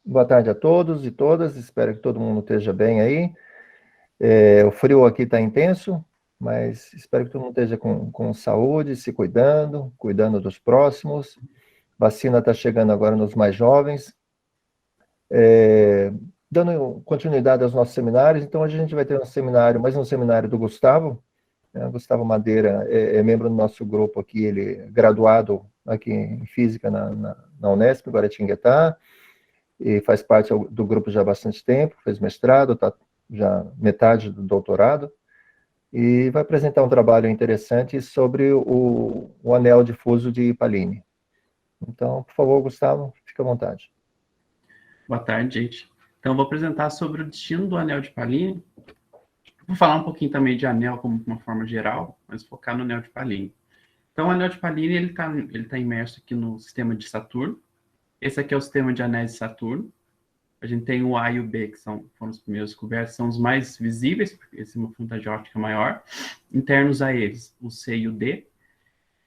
Boa tarde a todos e todas, espero que todo mundo esteja bem aí. O frio aqui está intenso, mas espero que todo mundo esteja com saúde, se cuidando dos próximos. Vacina está chegando agora nos mais jovens. Dando continuidade aos nossos seminários, então hoje a gente vai ter um seminário, mais um seminário do Gustavo, né? Gustavo Madeira é membro do nosso grupo aqui, ele é graduado aqui em Física na Unesp, Guaratinguetá, e faz parte do grupo já há bastante tempo, fez mestrado, está já metade do doutorado, e vai apresentar um trabalho interessante sobre o anel difuso de Pallini. Então, por favor, Gustavo, fique à vontade. Boa tarde, gente. Então, eu vou apresentar sobre o destino do anel de Pallini. Vou falar um pouquinho também de anel como uma forma geral, mas focar no anel de Pallini. Então, o anel de Pallini ele tá imerso aqui no sistema de Saturno. Esse aqui é o sistema de anéis de Saturno. A gente tem o A e o B, que foram os primeiros descobertos, são os mais visíveis, porque esse é uma profundidade óptica maior. Internos a eles, o C e o D.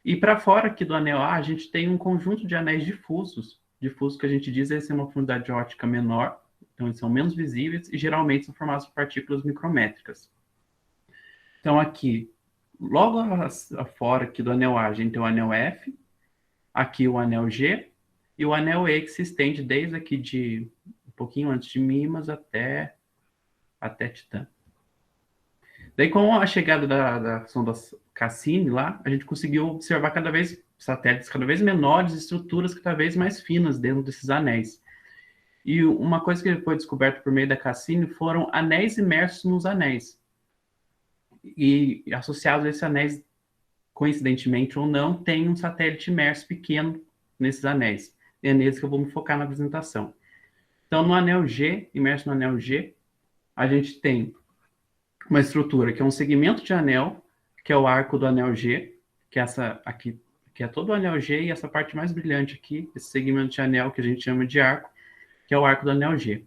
E para fora aqui do anel A, a gente tem um conjunto de anéis difusos. Difuso que a gente diz é uma profundidade óptica menor, então eles são menos visíveis e geralmente são formados por partículas micrométricas. Então aqui, logo afora aqui do anel A, a gente tem o anel F, aqui o anel G e o anel E, que se estende desde aqui de um pouquinho antes de Mimas até Titã. Daí, com a chegada da sonda Cassini lá, a gente conseguiu observar satélites cada vez menores, estruturas cada vez mais finas dentro desses anéis. E uma coisa que foi descoberta por meio da Cassini foram anéis imersos nos anéis. E associados a esses anéis, coincidentemente ou não, tem um satélite imerso pequeno nesses anéis. É neles que eu vou me focar na apresentação. Então, no anel G, imerso no anel G, a gente tem uma estrutura que é um segmento de anel, que é o arco do anel G, que é essa aqui, que é todo o anel G, e essa parte mais brilhante aqui, esse segmento de anel que a gente chama de arco, que é o arco do anel G.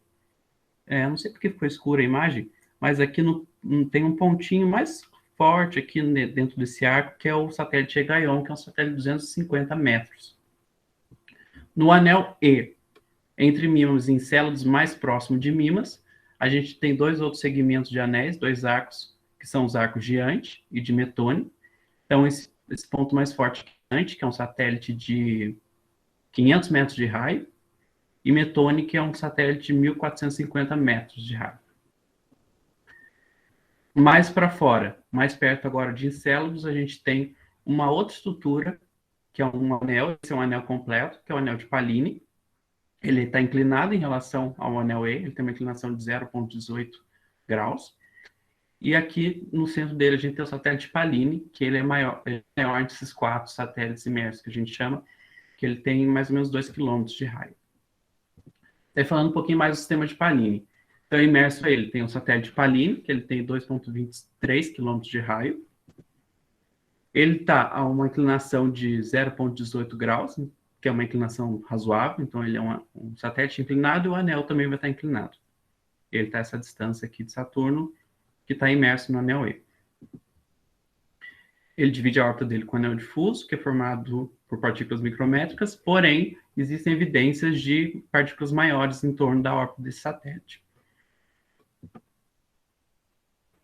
Não sei porque ficou escura a imagem, mas aqui tem um pontinho mais forte aqui dentro desse arco, que é o satélite Higaion, que é um satélite de 250 metros. No anel E, entre Mimas e Encélados, mais próximo de Mimas, a gente tem dois outros segmentos de anéis, dois arcos, que são os arcos Giante e de Metone. Então, esse ponto mais forte é Giante, que é um satélite de 500 metros de raio, e Metone, que é um satélite de 1.450 metros de raio. Mais para fora, mais perto agora de Encélados, a gente tem uma outra estrutura, que é um anel, esse é um anel completo, que é o anel de Pallini. Ele está inclinado em relação ao anel E, ele tem uma inclinação de 0,18 graus. E aqui no centro dele a gente tem o satélite Pallini, que ele é maior entre esses 4 satélites imersos que a gente chama, que ele tem mais ou menos 2 km de raio. Daí falando um pouquinho mais do sistema de Pallini. Então, imerso a ele tem o satélite Pallini, que ele tem 2,23 km de raio. Ele está a uma inclinação de 0,18 graus, que é uma inclinação razoável, então ele é um satélite inclinado e o anel também vai estar inclinado. Ele está a essa distância aqui de Saturno, que está imerso no anel E. Ele divide a órbita dele com o anel difuso, que é formado por partículas micrométricas, porém, existem evidências de partículas maiores em torno da órbita desse satélite.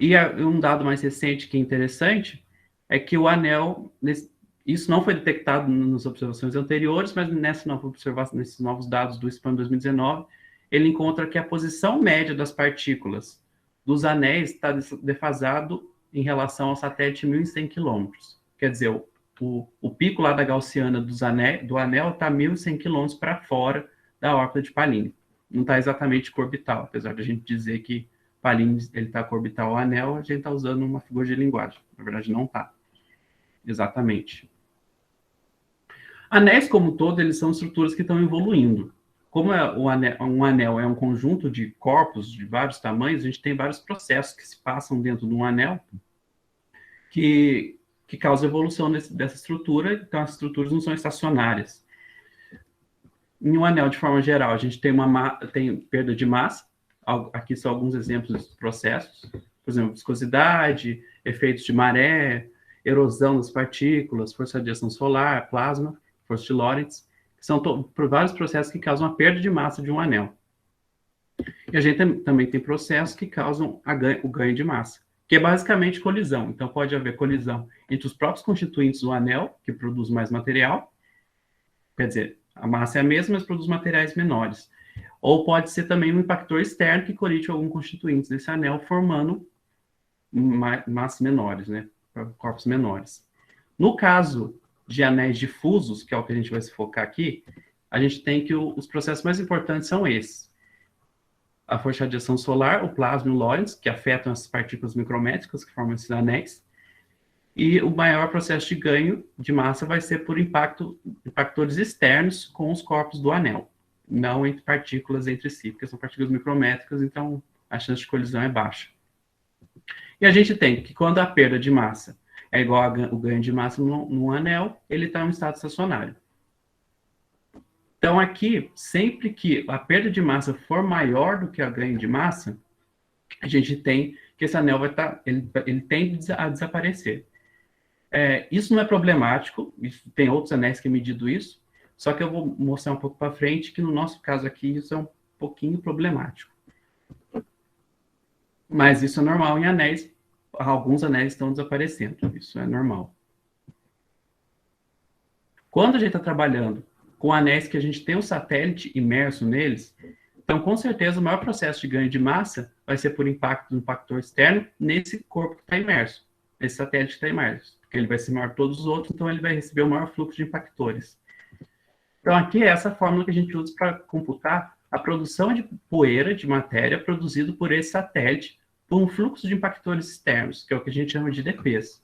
E um dado mais recente que é interessante é que o anel, isso não foi detectado nas observações anteriores, mas nesses novos dados do SPAN 2019, ele encontra que a posição média das partículas dos anéis está defasado em relação ao satélite 1.100 km. Quer dizer, o pico lá da gaussiana do anel está 1.100 km para fora da órbita de Pallini. Não está exatamente orbital, apesar de a gente dizer que Pallini está orbital ao anel, a gente está usando uma figura de linguagem. Na verdade, não está. Exatamente. Anéis, como um todo, eles são estruturas que estão evoluindo. Como um anel é um conjunto de corpos de vários tamanhos, a gente tem vários processos que se passam dentro de um anel que causam evolução dessa estrutura, então as estruturas não são estacionárias. Em um anel, de forma geral, a gente tem perda de massa. Aqui são alguns exemplos de processos. Por exemplo, viscosidade, efeitos de maré, erosão das partículas, força de radiação solar, plasma, força de Lorentz, que são vários processos que causam a perda de massa de um anel. E a gente também tem processos que causam o ganho de massa, que é basicamente colisão. Então, pode haver colisão entre os próprios constituintes do anel, que produz mais material, quer dizer, a massa é a mesma, mas produz materiais menores. Ou pode ser também um impactor externo que colide algum constituinte desse anel, formando massas menores, né? Corpos menores. No caso de anéis difusos, que é o que a gente vai se focar aqui, a gente tem que os processos mais importantes são esses. A força de radiação solar, o plasma e o Lorentz, que afetam as partículas micrométricas que formam esses anéis. E o maior processo de ganho de massa vai ser por impactores externos com os corpos do anel, não entre partículas entre si, porque são partículas micrométricas, então a chance de colisão é baixa. E a gente tem que quando a perda de massa é igual ao ganho de massa num anel, ele está em um estado estacionário. Então aqui, sempre que a perda de massa for maior do que o ganho de massa, a gente tem que esse anel vai estar, ele tende a desaparecer. Isso não é problemático, tem outros anéis que é medido isso, só que eu vou mostrar um pouco para frente que no nosso caso aqui isso é um pouquinho problemático. Mas isso é normal em anéis, alguns anéis estão desaparecendo, isso é normal. Quando a gente está trabalhando com anéis que a gente tem um satélite imerso neles, então com certeza o maior processo de ganho de massa vai ser por impacto do impactor externo nesse corpo que está imerso, nesse satélite que está imerso, porque ele vai ser maior que todos os outros, então ele vai receber o maior fluxo de impactores. Então aqui é essa fórmula que a gente usa para computar a produção de poeira, de matéria, produzido por esse satélite, por um fluxo de impactores externos, que é o que a gente chama de DPs.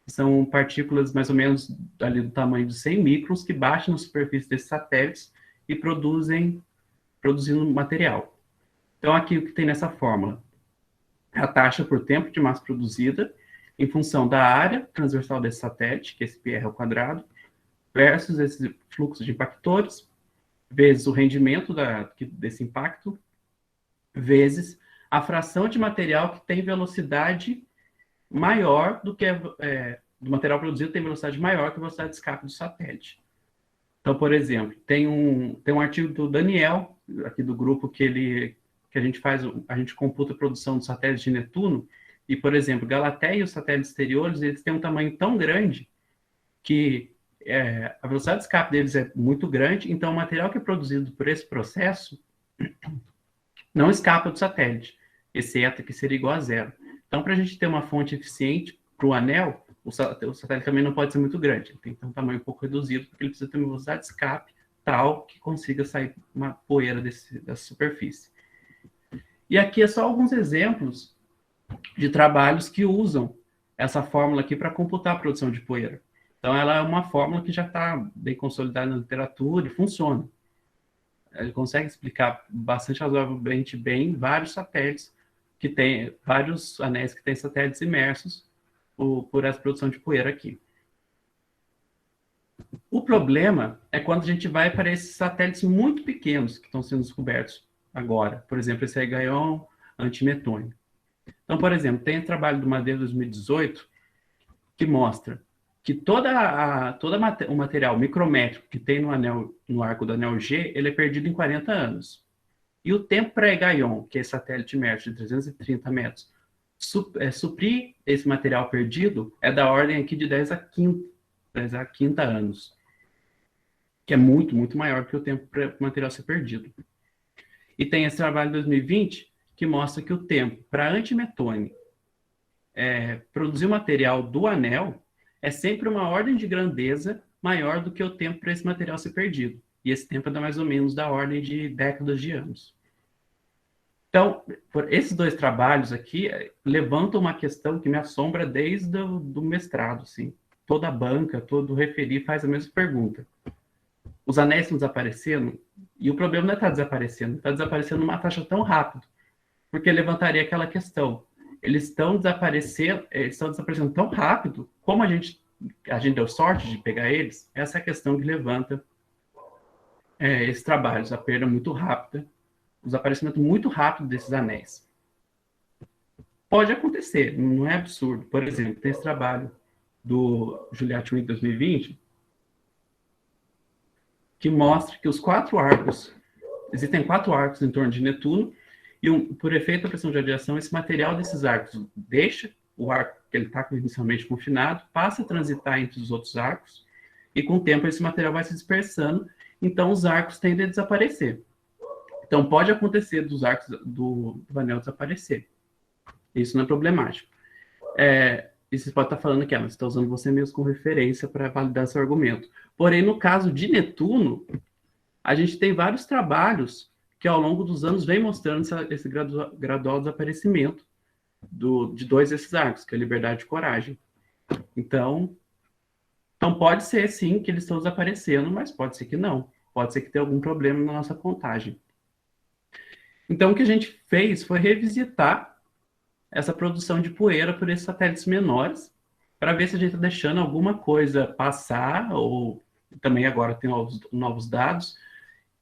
São partículas mais ou menos ali do tamanho de 100 microns que baixam na superfície desses satélites e produzindo material. Então, aqui o que tem nessa fórmula? A taxa por tempo de massa produzida em função da área transversal desse satélite, que é esse PR ao quadrado, versus esse fluxo de impactores, vezes o rendimento desse impacto, vezes a fração de material que tem velocidade maior do que do material produzido tem velocidade maior que a velocidade de escape do satélite. Então, por exemplo, tem um artigo do Daniel, aqui do grupo, que a gente computa a produção do satélite de Netuno, e, por exemplo, Galateia e os satélites exteriores, eles têm um tamanho tão grande que a velocidade de escape deles é muito grande, então o material que é produzido por esse processo não escapa do satélite, esse eta que seria igual a zero. Então, para a gente ter uma fonte eficiente para o anel, o satélite também não pode ser muito grande. Ele tem que ter um tamanho um pouco reduzido, porque ele precisa ter uma velocidade de escape tal que consiga sair uma poeira dessa superfície. E aqui é só alguns exemplos de trabalhos que usam essa fórmula aqui para computar a produção de poeira. Então, ela é uma fórmula que já está bem consolidada na literatura e funciona. Ele consegue explicar bastante razoavelmente bem vários satélites que tem vários anéis que têm satélites imersos por essa produção de poeira aqui. O problema é quando a gente vai para esses satélites muito pequenos que estão sendo descobertos agora. Por exemplo, esse Gaion antimetônio. Então, por exemplo, tem o trabalho do Madeira 2018 que mostra que todo o material micrométrico que tem no arco do anel G, ele é perdido em 40 anos. E o tempo para Gaion, que é esse satélite imerso de 330 metros, suprir esse material perdido é da ordem aqui de 10 a 30 anos, que é muito, muito maior que o tempo para o material ser perdido. E tem esse trabalho de 2020 que mostra que o tempo para antimetone produzir o material do anel é sempre uma ordem de grandeza maior do que o tempo para esse material ser perdido. E esse tempo é mais ou menos da ordem de décadas de anos. Então, esses dois trabalhos aqui levantam uma questão que me assombra desde do mestrado. Assim. Toda a banca, todo referi faz a mesma pergunta. Os anéis estão desaparecendo? E o problema não é estar desaparecendo, está desaparecendo numa taxa tão rápida, porque levantaria aquela questão. Eles estão desaparecendo tão rápido, como a gente deu sorte de pegar eles, essa é a questão que levanta esses trabalhos, a perda muito rápida, o desaparecimento muito rápido desses anéis. Pode acontecer, não é absurdo. Por exemplo, tem esse trabalho do Juliette Wick 2020, que mostra que existem 4 arcos em torno de Netuno, E por efeito da pressão de radiação, esse material desses arcos deixa o arco que ele está inicialmente confinado, passa a transitar entre os outros arcos, e com o tempo esse material vai se dispersando, então os arcos tendem a desaparecer. Então pode acontecer dos arcos do anel desaparecer. Isso não é problemático. E você pode estar falando que você está usando você mesmo como referência para validar seu argumento. Porém, no caso de Netuno, a gente tem vários trabalhos que ao longo dos anos vem mostrando esse gradual desaparecimento de dois desses arcos, que é Liberdade e Coragem. Então pode ser sim que eles estão desaparecendo, mas pode ser que não. Pode ser que tenha algum problema na nossa contagem. Então o que a gente fez foi revisitar essa produção de poeira por esses satélites menores, para ver se a gente está deixando alguma coisa passar, ou também agora tem novos dados,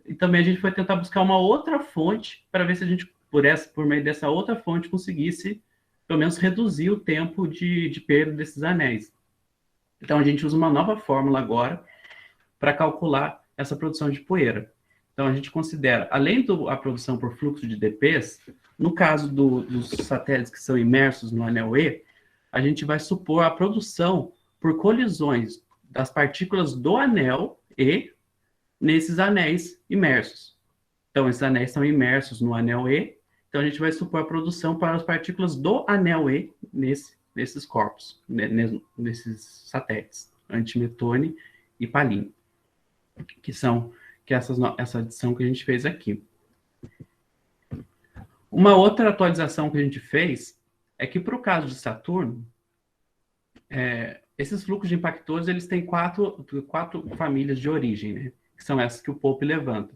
e também a gente foi tentar buscar uma outra fonte, para ver se a gente, por meio dessa outra fonte, conseguisse, pelo menos, reduzir o tempo de perda desses anéis. Então a gente usa uma nova fórmula agora, para calcular essa produção de poeira. Então a gente considera, além da produção por fluxo de DPs, no caso dos satélites que são imersos no anel E, a gente vai supor a produção por colisões das partículas do anel E nesses anéis imersos. Então, esses anéis são imersos no anel E, então a gente vai supor a produção para as partículas do anel E nesses corpos, nesses satélites, Antimetone e Pallini, que é essa adição que a gente fez aqui. Uma outra atualização que a gente fez é que, para o caso de Saturno, esses fluxos de impactores eles têm quatro famílias de origem, né? Que são essas que o Pope levanta,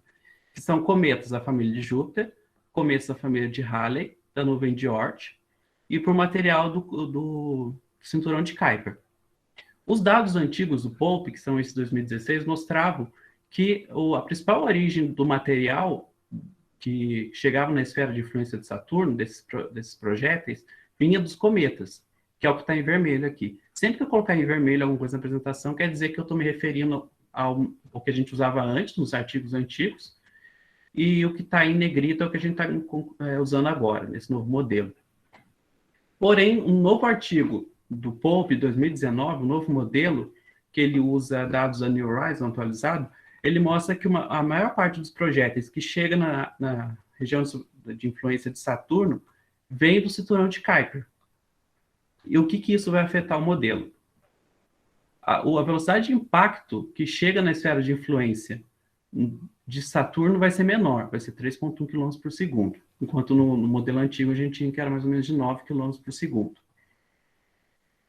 que são cometas da família de Júpiter, cometas da família de Halley, da nuvem de Oort, e por material do cinturão de Kuiper. Os dados antigos do Pope, que são esses de 2016, mostravam que a principal origem do material que chegava na esfera de influência de Saturno, desses projéteis, vinha dos cometas, que é o que está em vermelho aqui. Sempre que eu colocar em vermelho alguma coisa na apresentação, quer dizer que eu estou me referindo ao que a gente usava antes, nos artigos antigos, e o que está em negrito é o que a gente está usando agora, nesse novo modelo. Porém, um novo artigo do Pope, 2019, um novo modelo, que ele usa dados da New Horizons atualizado, ele mostra que a maior parte dos projéteis que chega na região de influência de Saturno vem do cinturão de Kuiper. E o que isso vai afetar o modelo? A velocidade de impacto que chega na esfera de influência de Saturno vai ser menor, vai ser 3,1 km por segundo, enquanto no modelo antigo a gente tinha que era mais ou menos de 9 km por segundo.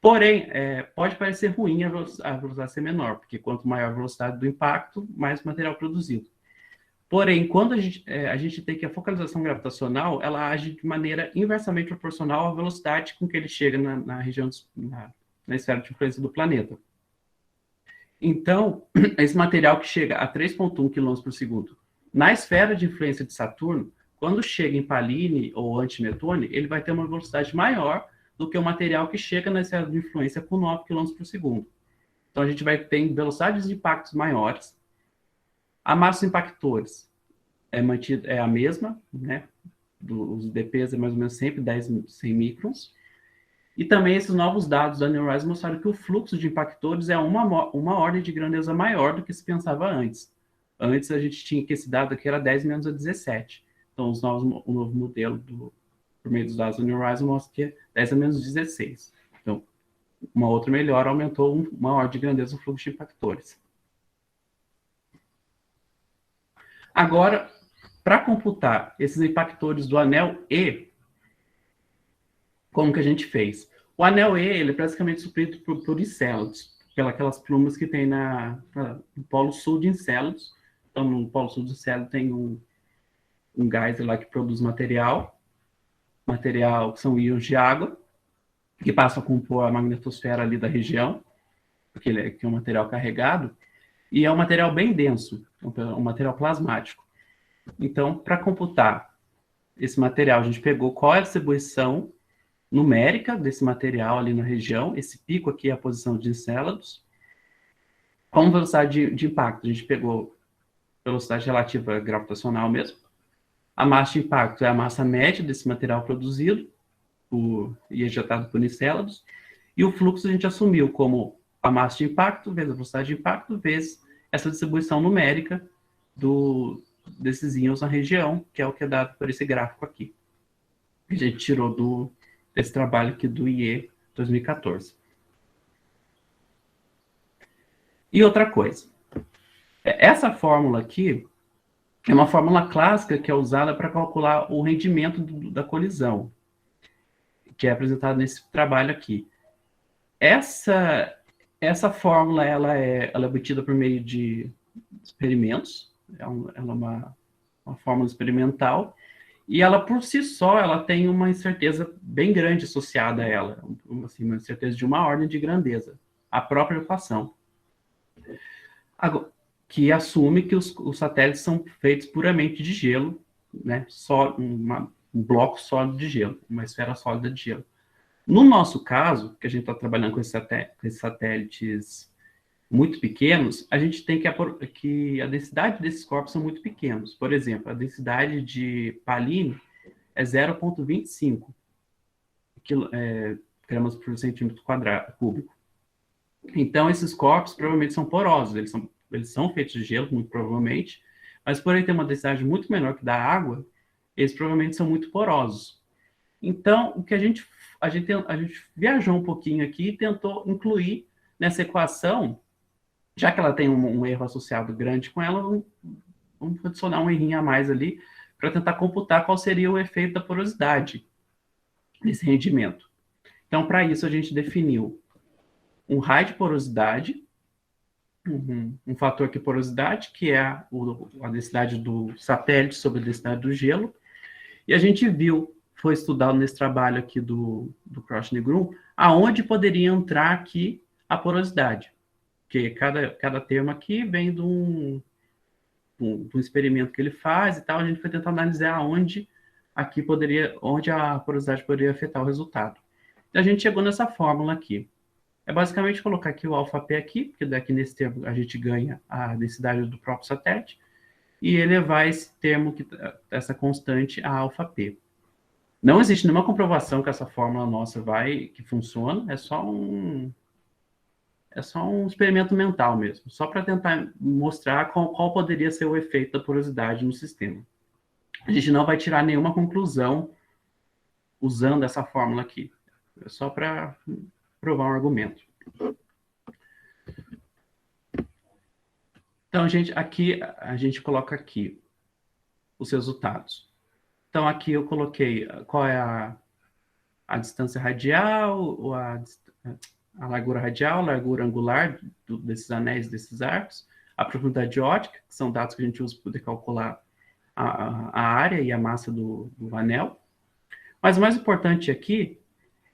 Porém, pode parecer ruim a velocidade ser menor, porque quanto maior a velocidade do impacto, mais material produzido. Porém, quando a gente tem que a focalização gravitacional, ela age de maneira inversamente proporcional à velocidade com que ele chega na região, na esfera de influência do planeta. Então, esse material que chega a 3,1 km por segundo na esfera de influência de Saturno, quando chega em Pallini ou Antimetone, ele vai ter uma velocidade maior do que o material que chega na esfera de influência com 9 km por segundo. Então, a gente vai ter velocidades de impactos maiores. A massa dos impactores é a mesma, né? Os DPs é mais ou menos sempre 100 microns. E também esses novos dados da New Horizons mostraram que o fluxo de impactores é uma ordem de grandeza maior do que se pensava antes. Antes a gente tinha que esse dado aqui era 10 menos a 17. Então, o novo modelo por meio dos dados da New Horizons mostra que é 10 a menos 16. Então, uma outra melhora aumentou uma ordem de grandeza do fluxo de impactores. Agora, para computar esses impactores do anel E, como que a gente fez? O anel E ele é praticamente suprido por Encélados, aquelas plumas que tem no polo sul de Encélados. Então, no polo sul de Encélados tem um geyser lá que produz material que são íons de água, que passam a compor a magnetosfera ali da região, que é um material carregado, e é um material bem denso, um material plasmático. Então, para computar esse material, a gente pegou qual é a distribuição numérica desse material ali na região, esse pico aqui é a posição de Encélados, como velocidade de impacto, a gente pegou velocidade relativa gravitacional mesmo, A massa de impacto é a massa média desse material produzido e ejetado por Encélados. E o fluxo a gente assumiu como a massa de impacto vezes a velocidade de impacto vezes essa distribuição numérica desses íons na região, que é o que é dado por esse gráfico aqui. A gente tirou desse trabalho aqui do IE 2014. E outra coisa, essa fórmula aqui é uma fórmula clássica que é usada para calcular o rendimento da colisão, que é apresentada nesse trabalho aqui. Essa fórmula ela é obtida por meio de experimentos, ela é uma fórmula experimental, e ela, por si só, ela tem uma incerteza bem grande associada a ela, assim, uma incerteza de uma ordem de grandeza, a própria equação, que assume que os satélites são feitos puramente de gelo, né? Só um bloco sólido de gelo, uma esfera sólida de gelo. No nosso caso, que a gente está trabalhando com esses satélites muito pequenos, a gente tem que a densidade desses corpos são muito pequenos. Por exemplo, a densidade de Pallini é 0,25 gramas por centímetro cúbico. Então, esses corpos provavelmente são porosos, eles são feitos de gelo, muito provavelmente, mas por ele ter uma densidade muito menor que da água, eles provavelmente são muito porosos. Então, o que a gente viajou um pouquinho aqui e tentou incluir nessa equação, já que ela tem um erro associado grande com ela, vamos adicionar um errinho a mais ali para tentar computar qual seria o efeito da porosidade desse rendimento. Então, para isso, a gente definiu um raio de porosidade, um fator de porosidade, que é a densidade do satélite sobre a densidade do gelo, e a gente foi estudado nesse trabalho aqui do Kroschnigrum, aonde poderia entrar aqui a porosidade. Porque cada termo aqui vem de um experimento que ele faz e tal, a gente foi tentar analisar onde a porosidade poderia afetar o resultado. E a gente chegou nessa fórmula aqui. É basicamente colocar aqui o alfa-P aqui, porque daqui nesse termo a gente ganha a densidade do próprio satélite, e elevar esse termo, essa constante, a alfa-P. Não existe nenhuma comprovação que essa fórmula nossa que funciona, é só um experimento mental mesmo, só para tentar mostrar qual poderia ser o efeito da porosidade no sistema. A gente não vai tirar nenhuma conclusão usando essa fórmula aqui, é só para provar um argumento. Então, a gente coloca aqui os resultados. Então, aqui eu coloquei qual é a distância radial, a largura radial, a largura angular desses anéis, desses arcos, a profundidade ótica, que são dados que a gente usa para poder calcular a área e a massa do anel. Mas o mais importante aqui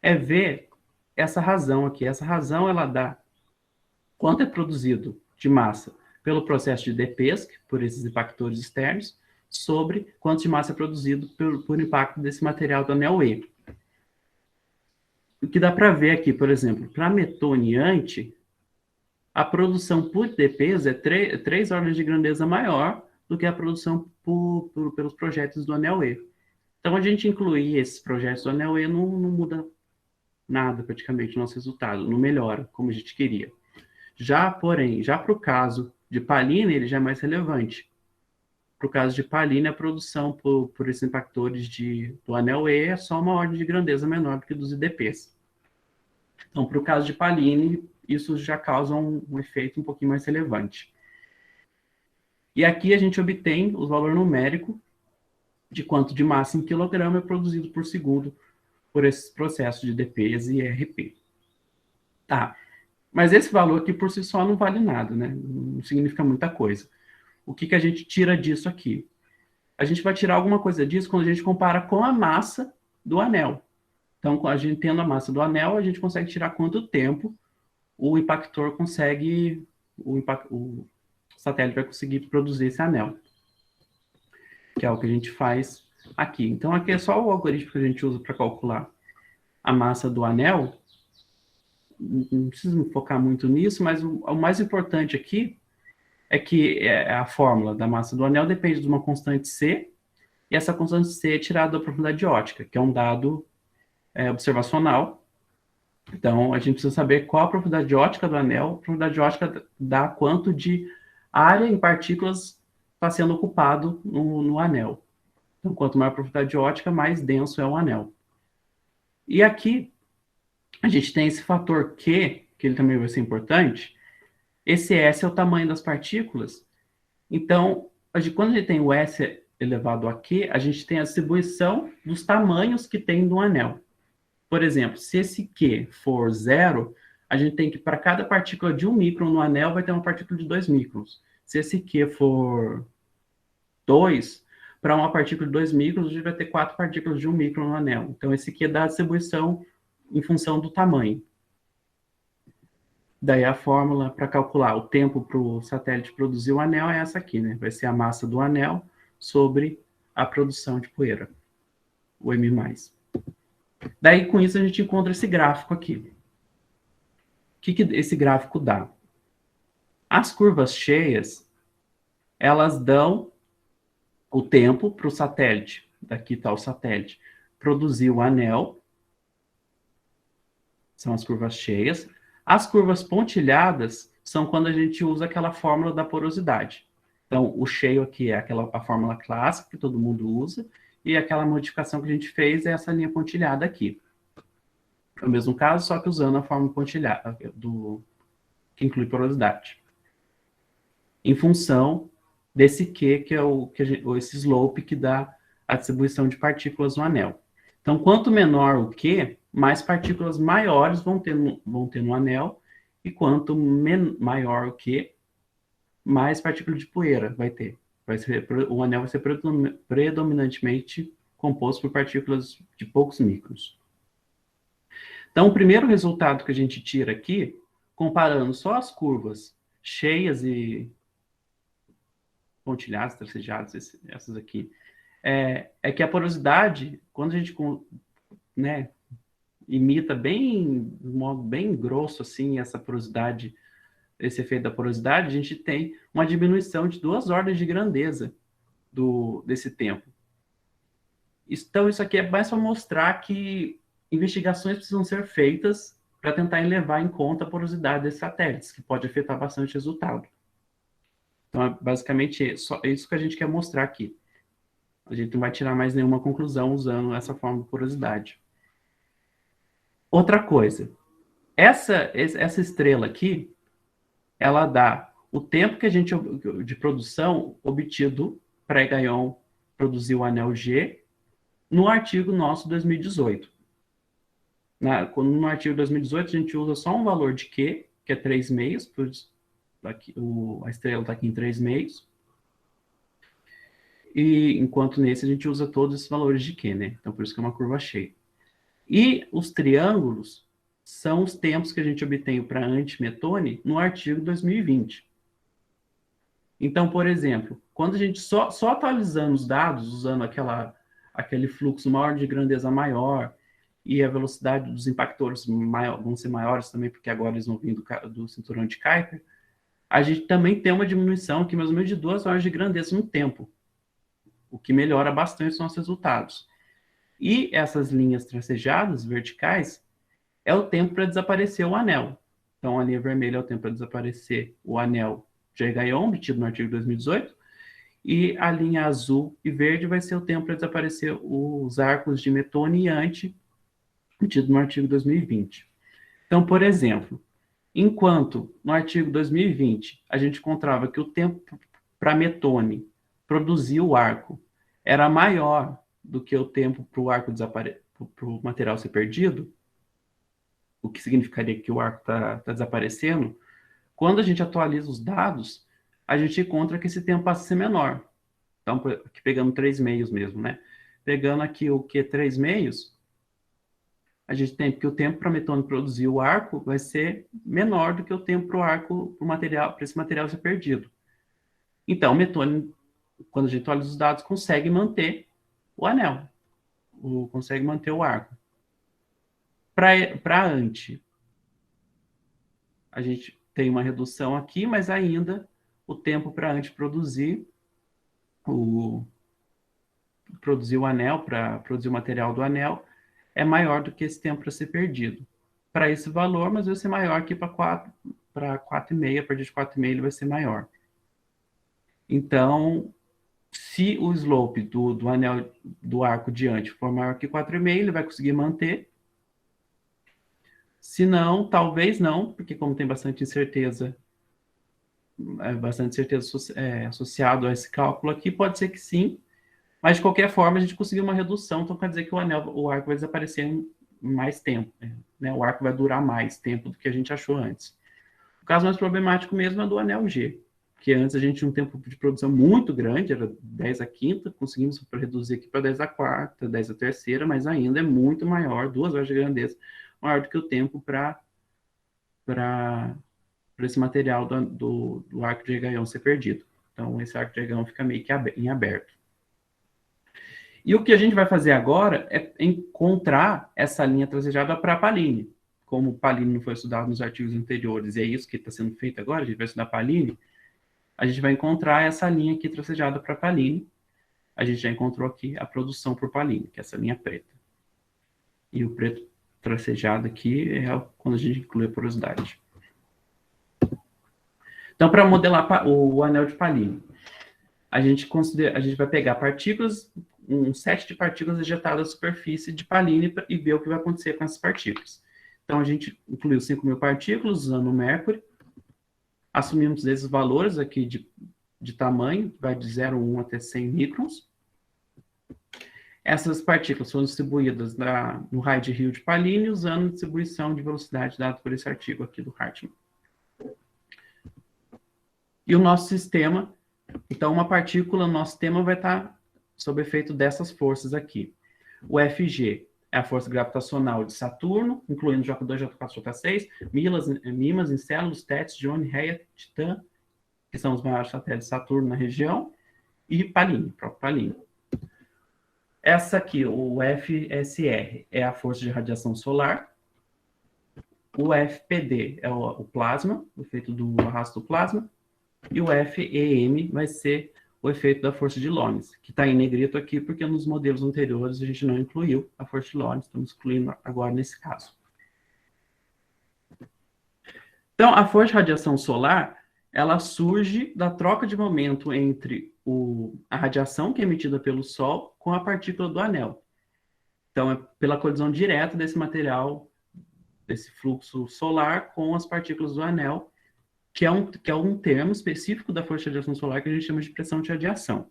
é ver essa razão aqui. Essa razão, ela dá quanto é produzido de massa pelo processo de de Pesquet, por esses impactores externos, sobre quanto de massa é produzido por impacto desse material do anel E. O que dá para ver aqui, por exemplo, para metoniante, a produção por de peso é 3 ordens de grandeza maior do que a produção pelos projéteis do anel E. Então, a gente incluir esses projetos do anel E não muda nada, praticamente, no nosso resultado, não melhora, como a gente queria. Porém, para o caso de Pallini, ele já é mais relevante. Para o caso de Pallini, a produção por esses impactores do anel E é só uma ordem de grandeza menor do que dos IDPs. Então, para o caso de Pallini, isso já causa um efeito um pouquinho mais relevante. E aqui a gente obtém o valor numérico de quanto de massa em quilograma é produzido por segundo por esses processos de DPs e ERP. Tá. Mas esse valor aqui por si só não vale nada, né? Não significa muita coisa. O que a gente tira disso aqui? A gente vai tirar alguma coisa disso quando a gente compara com a massa do anel. Então, a gente tendo a massa do anel, a gente consegue tirar quanto tempo o impactor consegue, o satélite vai conseguir produzir esse anel. Que é o que a gente faz aqui. Então, aqui é só o algoritmo que a gente usa para calcular a massa do anel. Não preciso me focar muito nisso, mas o mais importante aqui é que a fórmula da massa do anel depende de uma constante C e essa constante C é tirada da profundidade ótica, que é um dado observacional. Então, a gente precisa saber qual a profundidade ótica do anel. A profundidade ótica dá quanto de área em partículas está sendo ocupado no anel. Então, quanto maior a profundidade ótica, mais denso é o anel. E aqui, a gente tem esse fator Q, que ele também vai ser importante. Esse S é o tamanho das partículas. Então, quando a gente tem o S elevado a Q, a gente tem a distribuição dos tamanhos que tem no anel. Por exemplo, se esse Q for 0, a gente tem que, para cada partícula de 1 micron no anel, vai ter uma partícula de 2 microns. Se esse Q for 2, para uma partícula de 2 microns, a gente vai ter 4 partículas de 1 micron no anel. Então, esse Q dá a distribuição em função do tamanho. Daí a fórmula para calcular o tempo para o satélite produzir o anel é essa aqui, né? Vai ser a massa do anel sobre a produção de poeira, o M+. Daí, com isso, a gente encontra esse gráfico aqui. O que esse gráfico dá? As curvas cheias, elas dão o tempo para o satélite, daqui está o satélite, produzir o anel, são as curvas cheias. As curvas pontilhadas são quando a gente usa aquela fórmula da porosidade. Então, o cheio aqui é a fórmula clássica que todo mundo usa, e aquela modificação que a gente fez é essa linha pontilhada aqui. É o mesmo caso, só que usando a fórmula pontilhada, que inclui porosidade. Em função desse Q, que é esse slope que dá a distribuição de partículas no anel. Então, quanto menor o Q, mais partículas maiores vão ter no anel, e quanto maior o Q, mais partículas de poeira vai ter. O anel vai ser predominantemente composto por partículas de poucos microns. Então, o primeiro resultado que a gente tira aqui, comparando só as curvas cheias e pontilhadas, tracejadas, essas aqui, é que a porosidade, quando a gente imita de um modo bem grosso assim, essa porosidade, esse efeito da porosidade, a gente tem uma diminuição de 2 ordens de grandeza desse tempo. Então, isso aqui é mais para mostrar que investigações precisam ser feitas para tentar levar em conta a porosidade desses satélites, que pode afetar bastante o resultado. Então, basicamente, é isso que a gente quer mostrar aqui. A gente não vai tirar mais nenhuma conclusão usando essa forma de porosidade. Outra coisa, essa estrela aqui, ela dá o tempo que a gente de produção obtido para Higaion produzir o anel G no artigo nosso 2018. No artigo 2018, a gente usa só um valor de Q, que é 3,5, a estrela está aqui em 3,5, e enquanto nesse a gente usa todos esses valores de Q, né? Então, por isso que é uma curva cheia. E os triângulos são os tempos que a gente obtém para antimetone no artigo 2020. Então, por exemplo, quando a gente só atualizando os dados, usando aquele fluxo maior de grandeza maior, e a velocidade dos impactores vão ser maiores também, porque agora eles vão vir do cinturão de Kuiper, a gente também tem uma diminuição aqui mais ou menos de 2 ordens de grandeza no tempo, o que melhora bastante os nossos resultados. E essas linhas tracejadas, verticais, é o tempo para desaparecer o anel. Então, a linha vermelha é o tempo para desaparecer o anel de Higaion, obtido no artigo 2018, e a linha azul e verde vai ser o tempo para desaparecer os arcos de metone e anti, obtido no artigo 2020. Então, por exemplo, enquanto no artigo 2020 a gente encontrava que o tempo para metone produzir o arco era maior do que o tempo para o arco para o material ser perdido, o que significaria que o arco está desaparecendo, quando a gente atualiza os dados, a gente encontra que esse tempo passa a ser menor. Então, aqui pegando 3,5 mesmo, né? Pegando aqui o que 3,5, a gente tem que o tempo para metone produzir o arco vai ser menor do que o tempo para o arco para esse material ser perdido. Então, o metone, quando a gente atualiza os dados, consegue manter o anel, consegue manter o arco. Para anti, a gente tem uma redução aqui, mas ainda o tempo para anti produzir produzir o anel, para produzir o material do anel, é maior do que esse tempo para ser perdido. Para esse valor, mas vai ser maior aqui para 4,5, a partir de 4,5 ele vai ser maior. Então, se o slope do anel do arco diante for maior que 4,5, ele vai conseguir manter. Se não, talvez não, porque como tem bastante incerteza associado a esse cálculo aqui, pode ser que sim, mas de qualquer forma a gente conseguiu uma redução, então quer dizer que o arco vai desaparecer em mais tempo, né? O arco vai durar mais tempo do que a gente achou antes. O caso mais problemático mesmo é do anel G, que antes a gente tinha um tempo de produção muito grande, era 10 a quinta, conseguimos reduzir aqui para 10 a quarta, 10 a terceira, mas ainda é muito maior, 2 vezes de grandeza, maior do que o tempo para esse material do arco de Higaion ser perdido. Então, esse arco de Higaion fica meio que em aberto. E o que a gente vai fazer agora é encontrar essa linha tracejada para Pallini. Como Pallini não foi estudado nos artigos anteriores, e é isso que está sendo feito agora, a gente vai estudar Pallini, a gente vai encontrar essa linha aqui tracejada para Pallini. A gente já encontrou aqui a produção por Pallini, que é essa linha preta. E o preto tracejado aqui é quando a gente inclui a porosidade. Então, para modelar o anel de Pallini, a gente vai pegar partículas, um set de partículas ejetadas à superfície de Pallini e ver o que vai acontecer com essas partículas. Então, a gente incluiu 5.000 partículas usando o Mercury, assumimos esses valores aqui de tamanho, vai de 0,1 até 100 microns. Essas partículas foram distribuídas no raio de Rio de Pallini usando a distribuição de velocidade dada por esse artigo aqui do Hartmann. E o nosso sistema, então uma partícula no nosso sistema vai estar sob efeito dessas forças aqui. O FG é a força gravitacional de Saturno, incluindo J2, J4, J6, Mimas, Encélados, Tétis, Dione, Reia, Titã, que são os maiores satélites de Saturno na região, e Pallini, próprio Pallini. Essa aqui, o FSR, é a força de radiação solar. O FPD é o plasma, o efeito do arrasto do plasma. E o FEM vai ser o efeito da força de Lorentz, que está em negrito aqui, porque nos modelos anteriores a gente não incluiu a força de Lorentz, estamos incluindo agora nesse caso. Então, a força de radiação solar, ela surge da troca de momento entre a radiação que é emitida pelo Sol com a partícula do anel. Então, é pela colisão direta desse material, desse fluxo solar com as partículas do anel, que é um termo específico da força de radiação solar que a gente chama de pressão de radiação.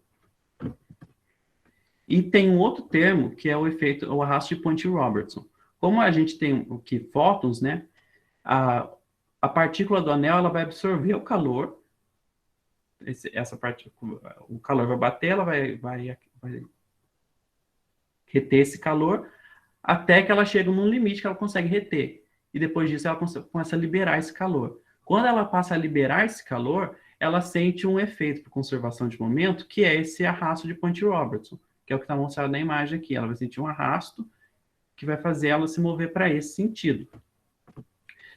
E tem um outro termo, que é o arrasto de Ponte-Robertson. Como a gente tem aqui fótons, né, a partícula do anel ela vai absorver o calor, o calor vai bater, ela vai reter esse calor, até que ela chega num limite que ela consegue reter. E depois disso ela começa a liberar esse calor. Quando ela passa a liberar esse calor, ela sente um efeito por conservação de momento, que é esse arrasto de Ponte-Robertson, que é o que está mostrado na imagem aqui. Ela vai sentir um arrasto que vai fazer ela se mover para esse sentido.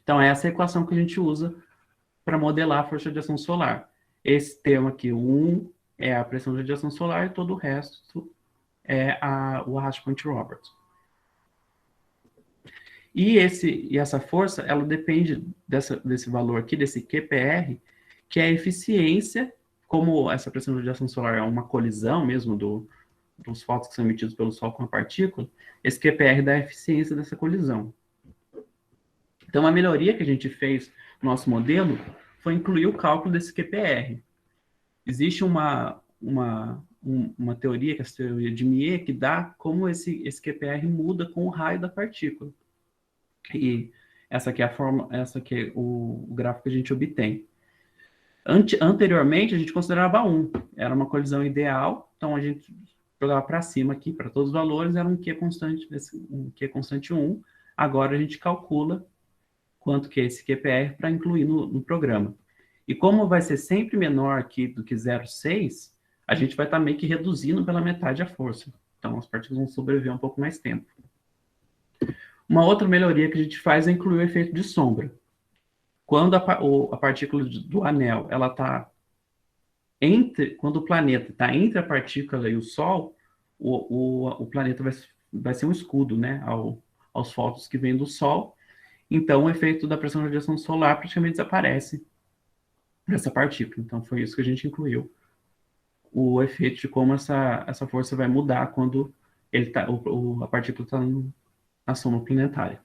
Então, essa é a equação que a gente usa para modelar a força de radiação solar. Esse termo aqui, o 1, é a pressão de radiação solar, e todo o resto é o arrasto de Ponte-Robertson. E essa força, ela depende desse valor aqui, desse QPR, que é a eficiência, como essa pressão de radiação solar é uma colisão mesmo dos fótons que são emitidos pelo Sol com a partícula, esse QPR dá a eficiência dessa colisão. Então, a melhoria que a gente fez no nosso modelo foi incluir o cálculo desse QPR. Existe uma teoria, que é a teoria de Mie, que dá como esse QPR muda com o raio da partícula. E essa aqui é o gráfico que a gente obtém. Anteriormente, a gente considerava 1. Era uma colisão ideal, então a gente jogava para cima aqui, para todos os valores, era um Q constante 1. Agora a gente calcula quanto que é esse QPR para incluir no programa. E como vai ser sempre menor aqui do que 0,6, a gente vai estar meio que reduzindo pela metade a força. Então, as partículas vão sobreviver um pouco mais tempo. Uma outra melhoria que a gente faz é incluir o efeito de sombra. Quando a partícula do anel, ela está quando o planeta está entre a partícula e o Sol, o planeta vai ser um escudo, né, aos fótons que vêm do Sol. Então, o efeito da pressão de radiação solar praticamente desaparece dessa partícula. Então, foi isso que a gente incluiu, o efeito de como essa força vai mudar quando a partícula está na soma planetária.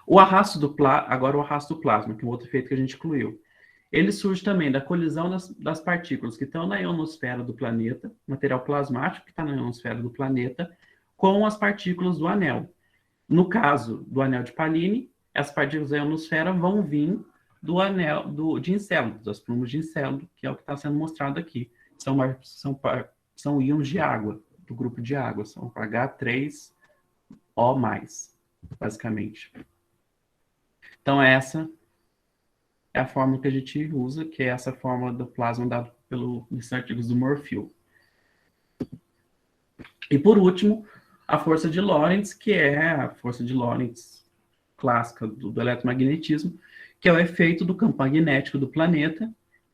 Agora o arrasto do plasma, que é um outro efeito que a gente incluiu. Ele surge também da colisão das partículas que estão na ionosfera do planeta, material plasmático que está na ionosfera do planeta, com as partículas do anel. No caso do anel de Pallini, as partículas da ionosfera vão vir do anel de Encélado, das plumas de Encélado, que é o que está sendo mostrado aqui. São íons de água, do grupo de água, são H3O+, basicamente. Então, essa é a fórmula que a gente usa, que é essa fórmula do plasma dada nesses artigos do Morfield. E, por último, a força de Lorentz, que é a força de Lorentz clássica do eletromagnetismo, que é o efeito do campo magnético do planeta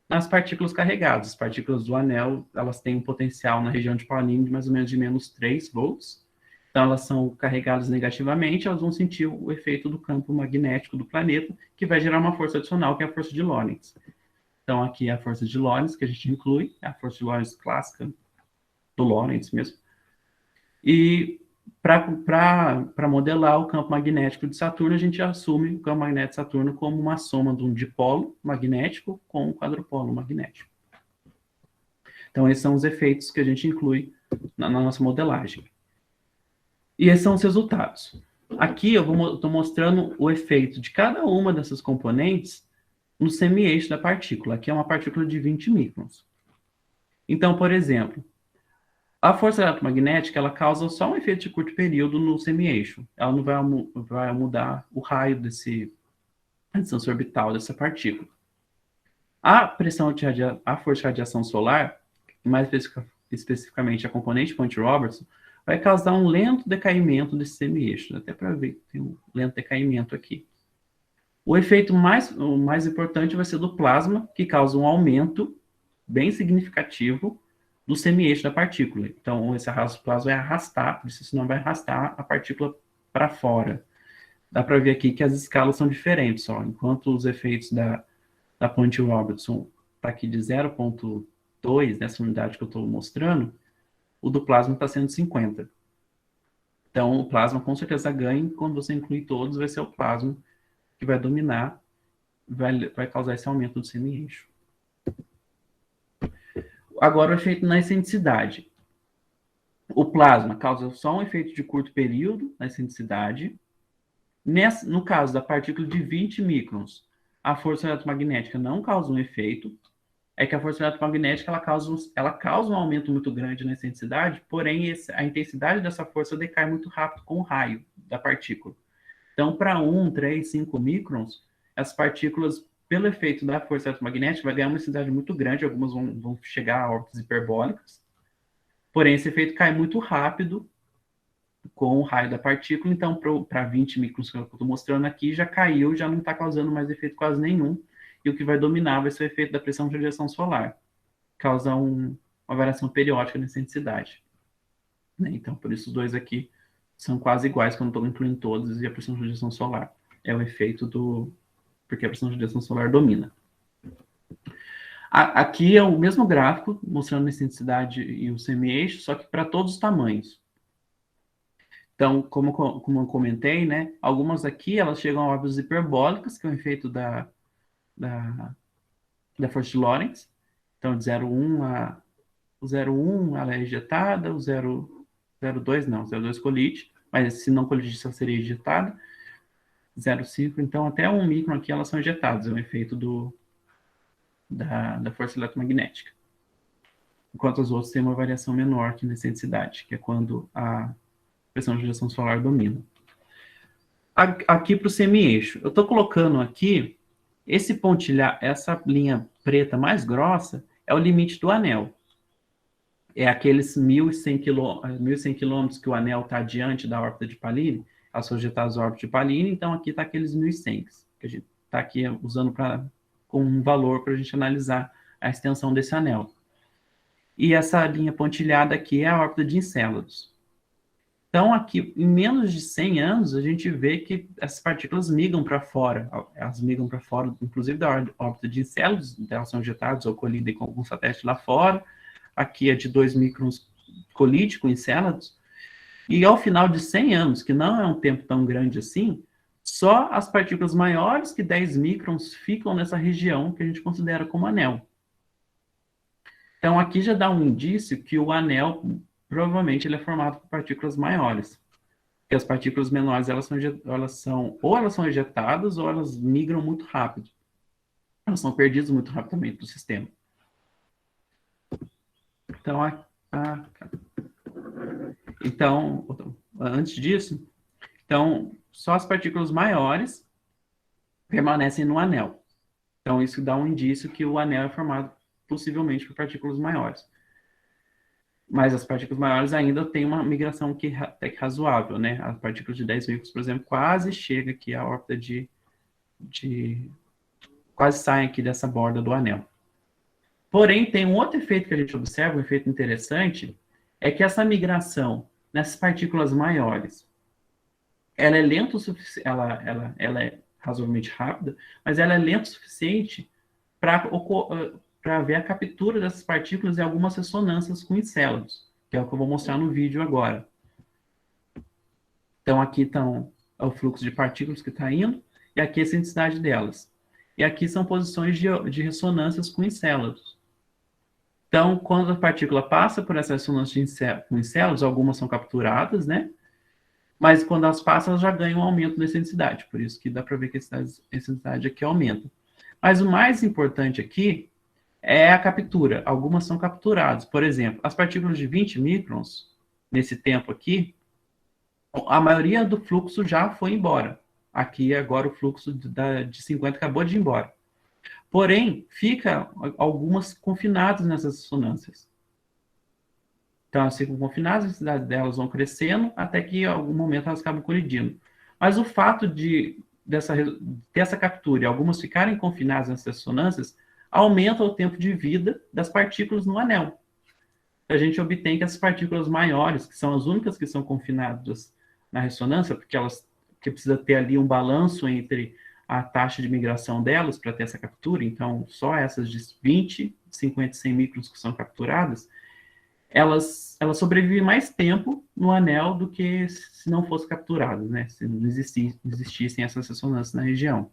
nas partículas carregadas. As partículas do anel, elas têm um potencial na região de Pallini de mais ou menos de menos 3 volts. Então, elas são carregadas negativamente, elas vão sentir o efeito do campo magnético do planeta, que vai gerar uma força adicional, que é a força de Lorentz. Então, aqui é a força de Lorentz, que a gente inclui, é a força de Lorentz clássica, do Lorentz mesmo. E para modelar o campo magnético de Saturno, a gente assume o campo magnético de Saturno como uma soma de um dipolo magnético com um quadrupolo magnético. Então, esses são os efeitos que a gente inclui na nossa modelagem. E esses são os resultados. Aqui eu estou mostrando o efeito de cada uma dessas componentes no semi-eixo da partícula. Aqui é uma partícula de 20 microns. Então, por exemplo, a força eletromagnética ela causa só um efeito de curto período no semi-eixo. Ela não vai mudar o raio a distância orbital dessa partícula. A força de radiação solar, mais especificamente a componente Point-Robertson, vai causar um lento decaimento desse semi-eixo. Até para ver que tem um lento decaimento aqui. O efeito o mais importante vai ser do plasma, que causa um aumento bem significativo do semi-eixo da partícula. Então, esse arrasto do plasma vai arrastar, por isso senão vai arrastar a partícula para fora. Dá para ver aqui que as escalas são diferentes. Ó. Enquanto os efeitos da Point-Robertson está aqui de 0,2, nessa unidade que eu estou mostrando, o do plasma está sendo 50. Então, o plasma com certeza ganha, quando você inclui todos, vai ser o plasma que vai dominar, vai causar esse aumento do semi-eixo. Agora, o efeito na excentricidade. O plasma causa só um efeito de curto período na excentricidade. No caso da partícula de 20 microns, a força eletromagnética não causa um efeito. É que a força eletromagnética ela causa um aumento muito grande na excentricidade, porém a intensidade dessa força decai muito rápido com o raio da partícula. Então, para 1, 3, 5 microns, as partículas, pelo efeito da força eletromagnética, vai ganhar uma intensidade muito grande, algumas vão chegar a órbitas hiperbólicas, porém esse efeito cai muito rápido com o raio da partícula, então para 20 microns que eu estou mostrando aqui, já caiu, já não está causando mais efeito quase nenhum, e o que vai dominar vai ser o efeito da pressão de radiação solar, causa uma variação periódica na excentricidade. Então, por isso os dois aqui são quase iguais, quando estou incluindo todos, e a pressão de radiação solar é o efeito porque a pressão de radiação solar domina. Aqui é o mesmo gráfico, mostrando a excentricidade e o semi-eixo, só que para todos os tamanhos. Então, como eu comentei, né, algumas aqui elas chegam a órbitas hiperbólicas, que é o efeito da força de Lorentz. Então, de 0,1 o 0,1 ela é ejetada, o 0,2 não, o 0,2 colide, mas se não colidir, ela seria ejetada. 0,5, então até 1 micron aqui elas são ejetadas, é um efeito da força eletromagnética. Enquanto os outros têm uma variação menor aqui na excentricidade, que é quando a pressão de radiação solar domina. Aqui para o semi-eixo, eu estou colocando aqui esse pontilhar, essa linha preta mais grossa, é o limite do anel. É aqueles 1.100 quilômetros que o anel está adiante da órbita de Pallini, elas são ejetadas da órbita de Pallini, então aqui está aqueles 1.100, que a gente está aqui usando com um valor para a gente analisar a extensão desse anel. E essa linha pontilhada aqui é a órbita de Encélados. Então, aqui, em menos de 100 anos, a gente vê que essas partículas migram para fora. Elas migram para fora, inclusive da órbita de Encélados, elas são ejetadas ou colidem com algum satélite lá fora. Aqui é de 2 microns, colide com Encélados. E ao final de 100 anos, que não é um tempo tão grande assim, só as partículas maiores que 10 microns ficam nessa região que a gente considera como anel. Então, aqui já dá um indício que o anel, provavelmente, ele é formado por partículas maiores. Porque as partículas menores, elas são ejetadas ou elas migram muito rápido. Elas são perdidas muito rapidamente do sistema. Então, antes disso, só as partículas maiores permanecem no anel. Então, isso dá um indício que o anel é formado possivelmente por partículas maiores. Mas as partículas maiores ainda têm uma migração até que razoável, né? As partículas de 10 microns, por exemplo, quase chega aqui à órbita quase saem aqui dessa borda do anel. Porém, tem um outro efeito que a gente observa, um efeito interessante, é que essa migração nessas partículas maiores, ela é lenta o suficiente, ela é razoavelmente rápida, mas ela é lenta o suficiente para ver a captura dessas partículas em algumas ressonâncias com Encélados, que é o que eu vou mostrar no vídeo agora. Então, aqui estão o fluxo de partículas que está indo, e aqui a densidade delas. E aqui são posições de ressonâncias com Encélados. Então, quando a partícula passa por essa ressonância com Encélados, algumas são capturadas, né? Mas quando elas passam, elas já ganham um aumento nessa densidade. Por isso que dá para ver que essa densidade aqui aumenta. Mas o mais importante aqui é a captura. Algumas são capturadas. Por exemplo, as partículas de 20 microns, nesse tempo aqui, a maioria do fluxo já foi embora. Aqui agora o fluxo de 50 acabou de ir embora. Porém, fica algumas confinadas nessas ressonâncias. Então, elas ficam confinadas, as densidades delas vão crescendo, até que em algum momento elas acabam colidindo. Mas o fato dessa captura e algumas ficarem confinadas nessas ressonâncias aumenta o tempo de vida das partículas no anel. A gente obtém que essas partículas maiores, que são as únicas que são confinadas na ressonância, porque precisa ter ali um balanço entre a taxa de migração delas para ter essa captura, então só essas de 20, 50 e 100 microns que são capturadas, elas sobrevivem mais tempo no anel do que se não fossem capturadas, né? Se não existissem essas ressonâncias na região.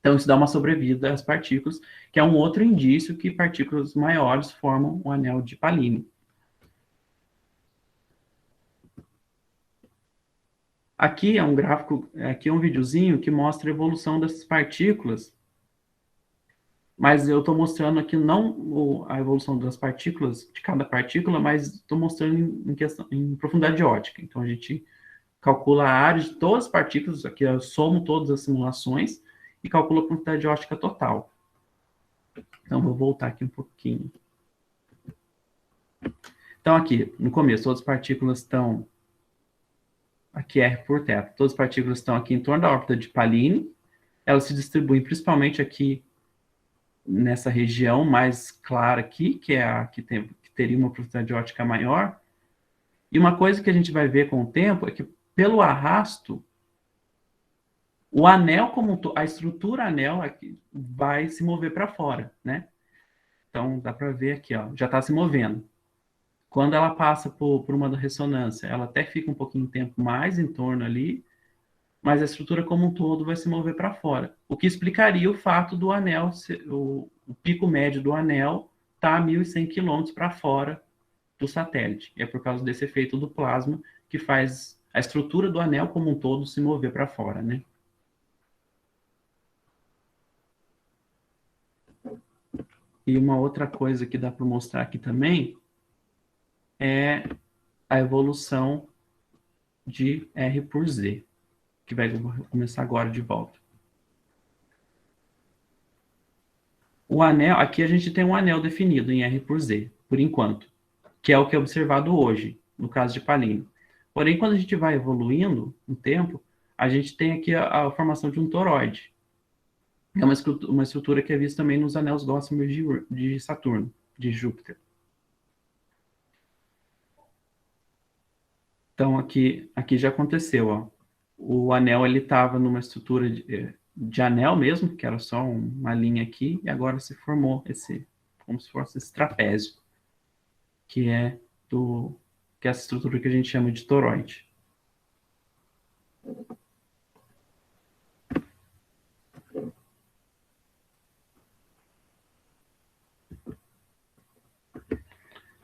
Então, isso dá uma sobrevida às partículas, que é um outro indício que partículas maiores formam um anel de Pallini. Aqui é um gráfico, aqui é um videozinho que mostra a evolução dessas partículas, mas eu estou mostrando aqui não a evolução das partículas, de cada partícula, mas estou mostrando em profundidade ótica. Então, a gente calcula a área de todas as partículas, aqui eu somo todas as simulações e calculo a profundidade ótica total. Então, vou voltar aqui um pouquinho. Então, aqui, no começo, todas as partículas estão... Aqui R por θ. Todas as partículas estão aqui em torno da órbita de Pallini. Elas se distribuem principalmente aqui nessa região mais clara aqui, que é a que teria uma profundidade ótica maior. E uma coisa que a gente vai ver com o tempo é que, pelo arrasto, o anel, a estrutura anel aqui, vai se mover para fora, né? Então, dá para ver aqui, ó, já está se movendo. Quando ela passa por uma ressonância, ela até fica um pouquinho de tempo mais em torno ali, mas a estrutura como um todo vai se mover para fora. O que explicaria o fato do anel, o pico médio do anel está a 1.100 km para fora do satélite. É por causa desse efeito do plasma que faz a estrutura do anel como um todo se mover para fora, né? E uma outra coisa que dá para mostrar aqui também é a evolução de R por Z, que vai começar agora de volta. O anel, aqui a gente tem um anel definido em R por Z, por enquanto, que é o que é observado hoje, no caso de Pallini. Porém, quando a gente vai evoluindo no tempo, a gente tem aqui a formação de um toroide. É uma estrutura que é vista também nos anéis Gossamer de Saturno, de Júpiter. Então, aqui já aconteceu, ó. O anel, ele estava numa estrutura de anel mesmo, que era só uma linha aqui, e agora se formou como se fosse esse trapézio, que é essa estrutura que a gente chama de toroide.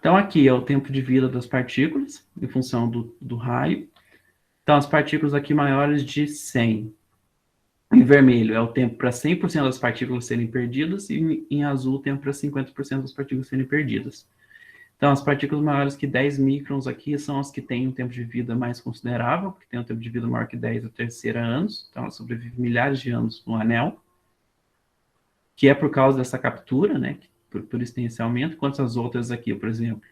Então, aqui é o tempo de vida das partículas, em função do raio. Então, as partículas aqui maiores de 100. Em vermelho é o tempo para 100% das partículas serem perdidas, e em azul o tempo para 50% das partículas serem perdidas. Então, as partículas maiores que 10 microns aqui são as que têm um tempo de vida mais considerável, porque tem um tempo de vida maior que 10 a terceira anos, então ela sobrevive milhares de anos no anel, que é por causa dessa captura, né? Por isso tem esse aumento, enquanto as outras aqui, por exemplo,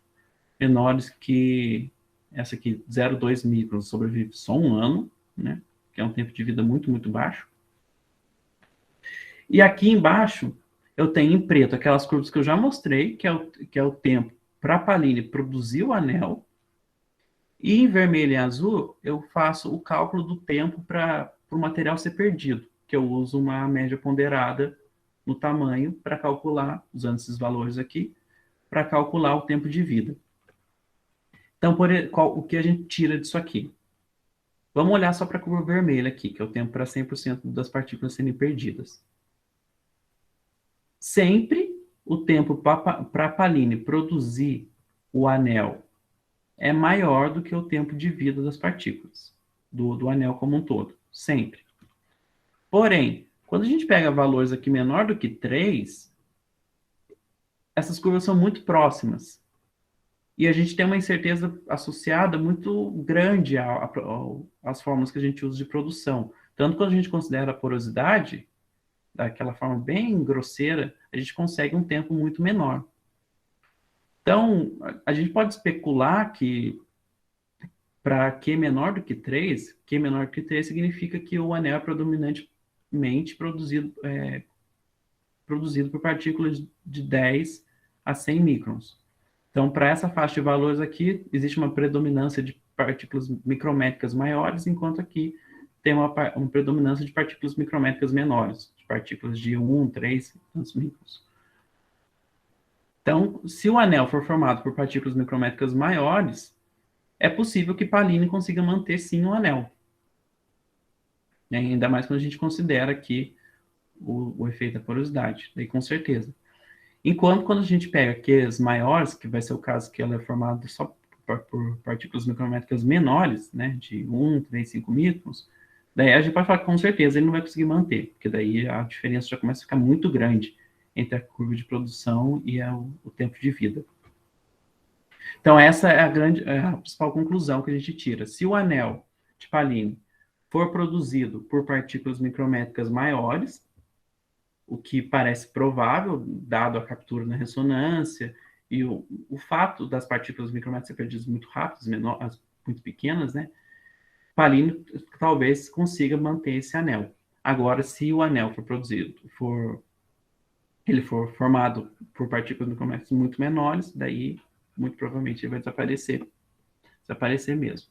menores que essa aqui, 0,2 microns, sobrevive só um ano, né? Que é um tempo de vida muito, muito baixo. E aqui embaixo, eu tenho em preto aquelas curvas que eu já mostrei, que é o tempo para a Pallene produzir o anel. E em vermelho e azul, eu faço o cálculo do tempo para o material ser perdido, que eu uso uma média ponderada no tamanho para calcular, usando esses valores aqui, para calcular o tempo de vida. Então, o que a gente tira disso aqui? Vamos olhar só para a curva vermelha aqui, que é o tempo para 100% das partículas serem perdidas. Sempre o tempo para a Pallene produzir o anel é maior do que o tempo de vida das partículas, do anel como um todo, sempre. Porém, quando a gente pega valores aqui menor do que 3, essas curvas são muito próximas. E a gente tem uma incerteza associada muito grande às fórmulas que a gente usa de produção. Tanto quando a gente considera a porosidade, daquela forma bem grosseira, a gente consegue um tempo muito menor. Então, a gente pode especular que para Q menor do que 3, Q menor do que 3 significa que o anel é predominantemente produzido por partículas de 10 a 100 microns. Então, para essa faixa de valores aqui, existe uma predominância de partículas micrométricas maiores, enquanto aqui tem uma predominância de partículas micrométricas menores, de partículas de 1, 3, tantos microns. Então, se o anel for formado por partículas micrométricas maiores, é possível que Pallene consiga manter sim o anel. E ainda mais quando a gente considera aqui o efeito da porosidade, daí com certeza. Enquanto quando a gente pega Qs maiores, que vai ser o caso que ela é formada só por partículas micrométricas menores, né, de 1, 3, 5 microns, daí a gente pode falar que com certeza ele não vai conseguir manter, porque daí a diferença já começa a ficar muito grande entre a curva de produção e o tempo de vida. Então essa é a principal conclusão que a gente tira. Se o anel de Pallene for produzido por partículas micrométricas maiores, o que parece provável, dado a captura na ressonância, e o fato das partículas micrométricas serem perdidas muito rápidas, muito pequenas, né? Pallene talvez consiga manter esse anel. Agora, se o anel for produzido, ele for formado por partículas micrométricas muito menores, daí, muito provavelmente, ele vai desaparecer. Desaparecer mesmo.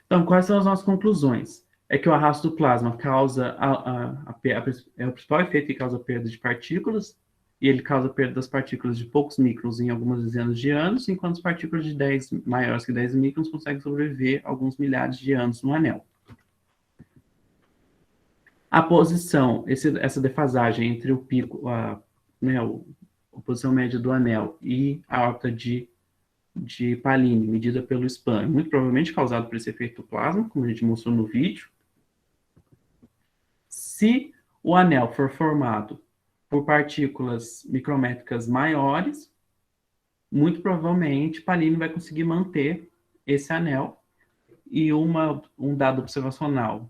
Então, quais são as nossas conclusões? É que o arrasto do plasma causa é o principal efeito que causa perda de partículas, e ele causa perda das partículas de poucos microns em algumas dezenas de anos, enquanto as partículas de 10 maiores que 10 microns conseguem sobreviver alguns milhares de anos no anel. A posição, essa defasagem entre o pico, a posição média do anel e a órbita de Pallene, medida pelo SPAN, muito provavelmente causado por esse efeito plasma, como a gente mostrou no vídeo. Se o anel for formado por partículas micrométricas maiores, muito provavelmente Pallene vai conseguir manter esse anel. E um dado observacional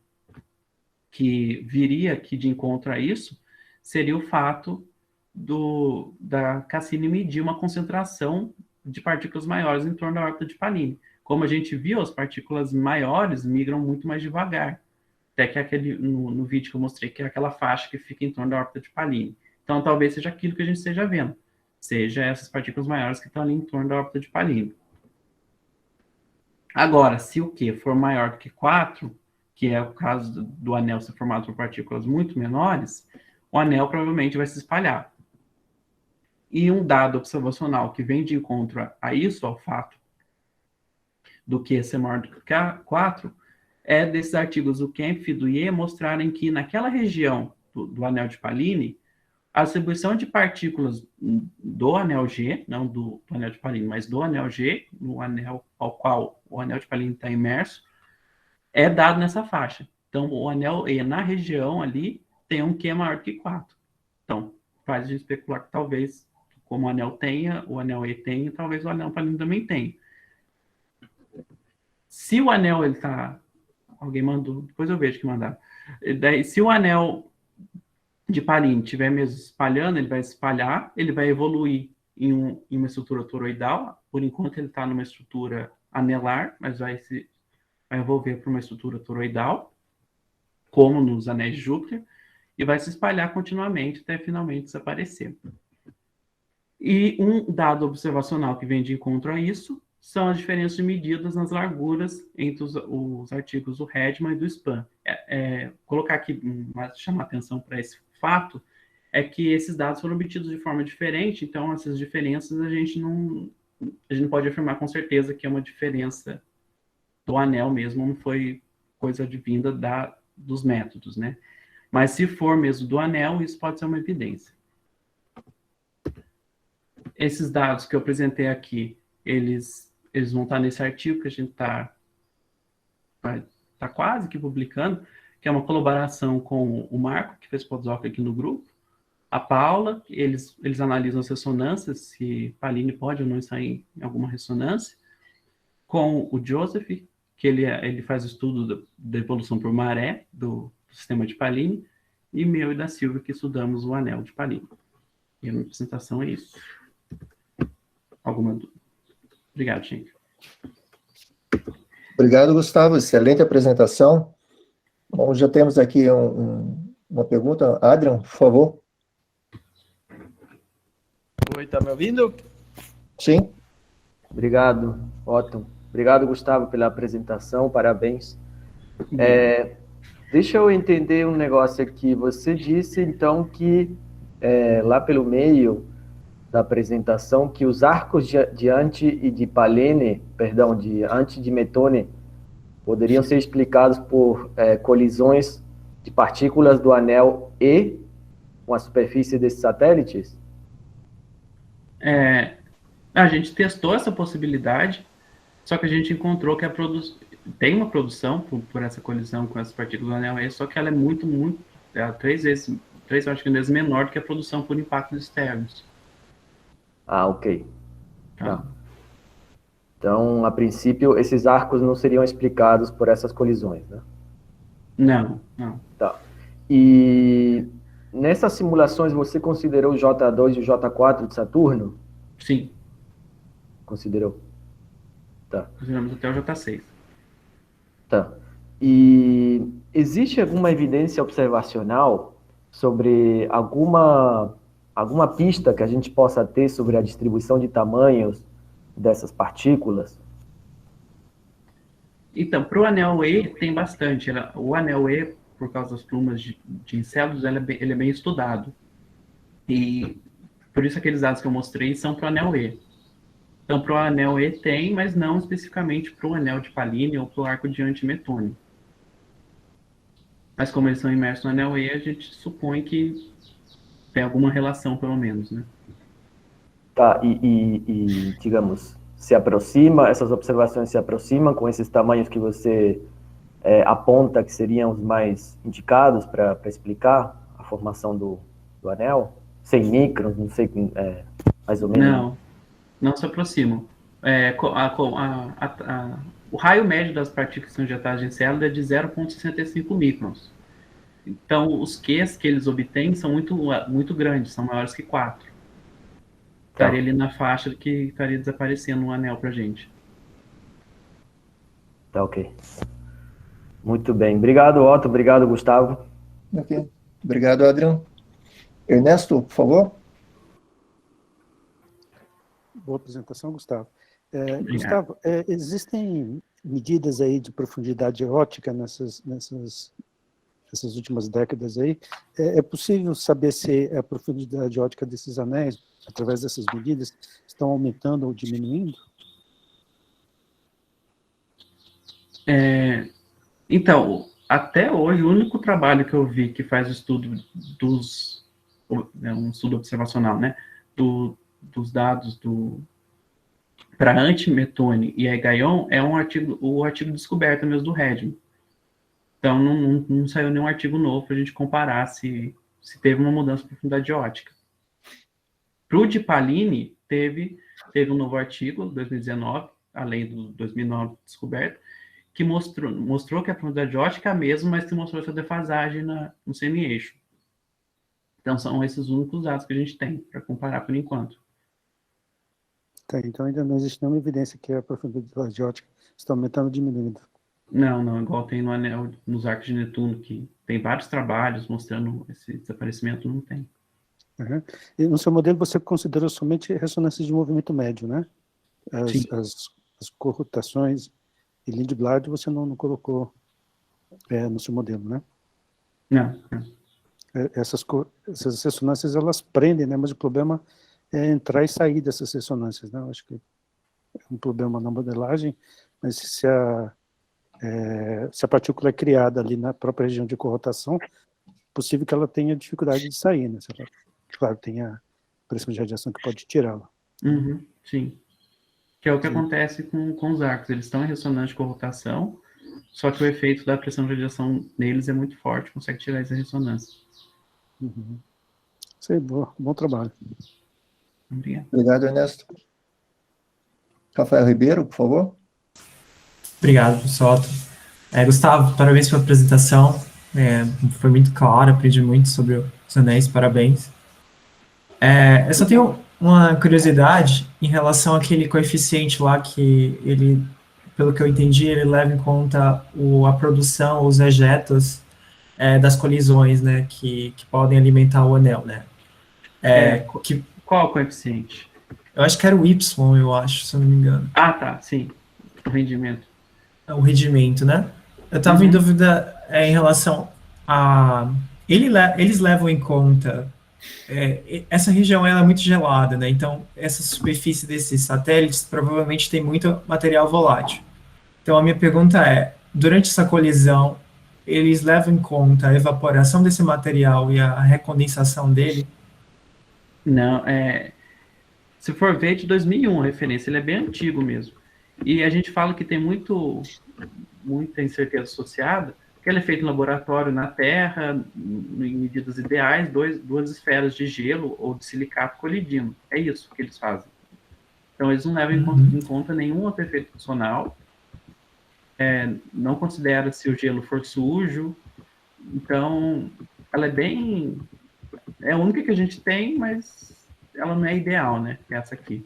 que viria aqui de encontro a isso seria o fato da Cassini medir uma concentração de partículas maiores em torno da órbita de Pallene. Como a gente viu, as partículas maiores migram muito mais devagar. Até que no vídeo que eu mostrei, que é aquela faixa que fica em torno da órbita de Pallene. Então, talvez seja aquilo que a gente esteja vendo. Seja essas partículas maiores que estão ali em torno da órbita de Pallene. Agora, se o Q for maior do que 4, que é o caso do anel ser formado por partículas muito menores, o anel provavelmente vai se espalhar. E um dado observacional que vem de encontro a isso, ao fato do Q ser maior do que 4, é desses artigos do Kempf e do Ye mostrarem que naquela região do anel de Pallini, a distribuição de partículas do anel G, não do anel de Pallini, mas do anel G, no anel ao qual o anel de Pallini está imerso, é dado nessa faixa. Então, o anel E na região ali tem um Q maior que 4. Então, faz a gente especular que talvez, como o anel tenha, o anel E tenha, talvez o anel Pallini também tenha. Se o anel, ele tá... Alguém mandou, depois eu vejo que mandaram. Se o anel de Pallini estiver mesmo espalhando, ele vai espalhar, ele vai evoluir em uma estrutura toroidal. Por enquanto, ele está numa estrutura anelar, mas vai evolver para uma estrutura toroidal, como nos anéis de Júpiter, e vai se espalhar continuamente até finalmente desaparecer. E um dado observacional que vem de encontro a isso são as diferenças de medidas nas larguras entre os artigos do Hedman e do Span. Colocar aqui, chamar atenção para esse fato, é que esses dados foram obtidos de forma diferente, então essas diferenças a gente não pode afirmar com certeza que é uma diferença do anel mesmo, não foi coisa advinda dos métodos, né? Mas se for mesmo do anel, isso pode ser uma evidência. Esses dados que eu apresentei aqui, eles vão estar nesse artigo que a gente está quase que publicando, que é uma colaboração com o Marco, que fez pós-doc aqui no grupo, a Paula, eles analisam as ressonâncias, se Pallini pode ou não estar em alguma ressonância, com o Joseph, que ele faz o estudo da evolução por maré do sistema de Pallini, e meu e da Silvia, que estudamos o anel de Pallini. E a minha apresentação é isso. Alguma dúvida? Obrigado, gente. Obrigado, Gustavo. Excelente apresentação. Bom, já temos aqui uma pergunta. Adrian, por favor. Oi, tá me ouvindo? Sim. Obrigado, Otton. Obrigado, Gustavo, pela apresentação. Parabéns. Deixa eu entender um negócio aqui. Você disse, então, que lá pelo meio da apresentação, que os arcos de Anti e de Pallene, perdão, de Anti de Metone, poderiam ser explicados por colisões de partículas do anel E com a superfície desses satélites? A gente testou essa possibilidade, só que a gente encontrou que tem uma produção por essa colisão com as partículas do anel E, só que ela é muito, três vezes menor do que a produção por impactos externos. Ah, ok. Tá. Então, a princípio, esses arcos não seriam explicados por essas colisões, né? Não. Tá. E nessas simulações, você considerou o J2 e o J4 de Saturno? Sim. Considerou. Tá. Consideramos até o J6. Tá. E existe alguma evidência observacional sobre alguma pista que a gente possa ter sobre a distribuição de tamanhos dessas partículas? Então, para o anel E tem bastante. O anel E, por causa das plumas de Enceladus, ele é bem estudado. E por isso aqueles dados que eu mostrei são para o anel E. Então, para o anel E tem, mas não especificamente para o anel de Pallini ou para o arco de Antimetone. Mas como eles são imersos no anel E, a gente supõe que tem alguma relação, pelo menos, né? Tá, e digamos, essas observações se aproximam com esses tamanhos que você aponta que seriam os mais indicados para explicar a formação do anel? 100 microns, não sei, mais ou menos. Não se aproximam. O raio médio das partículas que são injetadas em célula é de 0,65 microns. Então, os Qs que eles obtêm são muito grandes, são maiores que 4. Estaria ali na faixa que estaria desaparecendo um anel para a gente. Tá, ok. Muito bem. Obrigado, Otto. Obrigado, Gustavo. Ok. Obrigado, Adriano. Ernesto, por favor. Boa apresentação, Gustavo. Gustavo, existem medidas aí de profundidade ótica nessas últimas décadas aí? É possível saber se a profundidade ótica desses anéis, através dessas medidas, estão aumentando ou diminuindo? Então, até hoje, o único trabalho que eu vi que faz o estudo um estudo observacional, né, dos dados para antimetone e Higaion é o artigo descoberto mesmo do Redman. Então, não saiu nenhum artigo novo para a gente comparar se teve uma mudança de profundidade ótica. Para o de Pallini, teve um novo artigo, 2019, além do 2009 descoberto, que mostrou que a profundidade ótica é a mesma, mas que mostrou essa defasagem no semi-eixo. Então, são esses os únicos dados que a gente tem para comparar por enquanto. Tá, então ainda não existe nenhuma evidência que a profundidade ótica está aumentando ou diminuindo. Não, igual tem no anel, nos arcos de Netuno, que tem vários trabalhos mostrando esse desaparecimento, não tem. Uhum. E no seu modelo você considerou somente ressonâncias de movimento médio, né? As corrutações e Lindblad você não colocou no seu modelo, né? Não. Essas ressonâncias, elas prendem, né? Mas o problema é entrar e sair dessas ressonâncias, né? Eu acho que é um problema na modelagem, mas se a partícula é criada ali na própria região de corrotação, é possível que ela tenha dificuldade de sair, né? Se ela, claro, tem a pressão de radiação que pode tirá-la. Uhum, sim. Que é o que acontece com os arcos. Eles estão em ressonância de corrotação, só que o efeito da pressão de radiação neles é muito forte, consegue tirar essa ressonância. Uhum. Isso aí, bom trabalho. Obrigado. Obrigado, Ernesto. Rafael Ribeiro, por favor. Obrigado, professor. Gustavo, parabéns pela apresentação. Foi muito claro, aprendi muito sobre os anéis, parabéns. Eu só tenho uma curiosidade em relação àquele coeficiente lá que ele, pelo que eu entendi, ele leva em conta a produção, os ejetos das colisões, né, que podem alimentar o anel, né? Qual o coeficiente? Eu acho que era o Y, eu acho, se eu não me engano. Ah, tá, sim. O rendimento. O rendimento, né? Eu estava em dúvida em relação a... Eles levam em conta... essa região ela é muito gelada, né? Então, essa superfície desses satélites provavelmente tem muito material volátil. Então, a minha pergunta é, durante essa colisão, eles levam em conta a evaporação desse material e a recondensação dele? Não, se for ver, de 2001 a referência, ele é bem antigo mesmo. E a gente fala que tem muita incerteza associada, porque ele é feito em laboratório na Terra, em medidas ideais, duas esferas de gelo ou de silicato colidindo. É isso que eles fazem. Então, eles não levam em conta nenhum outro efeito adicional, não considera se o gelo for sujo. Então, ela é a única que a gente tem, mas ela não é ideal, né? Essa aqui.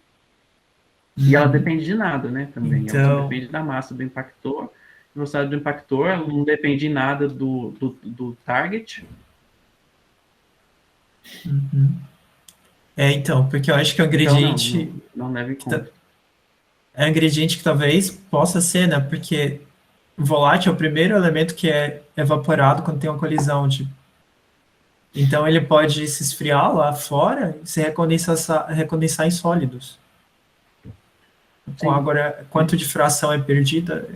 E ela depende de nada, né? Também. Então... Ela só depende da massa do impactor. A velocidade do impactor, ela não depende em nada do target. Então, porque eu acho que é um ingrediente... Então, não leva em conta. É um ingrediente que talvez possa ser, né? Porque o volátil é o primeiro elemento que é evaporado quando tem uma colisão. Então, ele pode se esfriar lá fora e se recondensar em sólidos. Com agora, quanto de fração é perdida,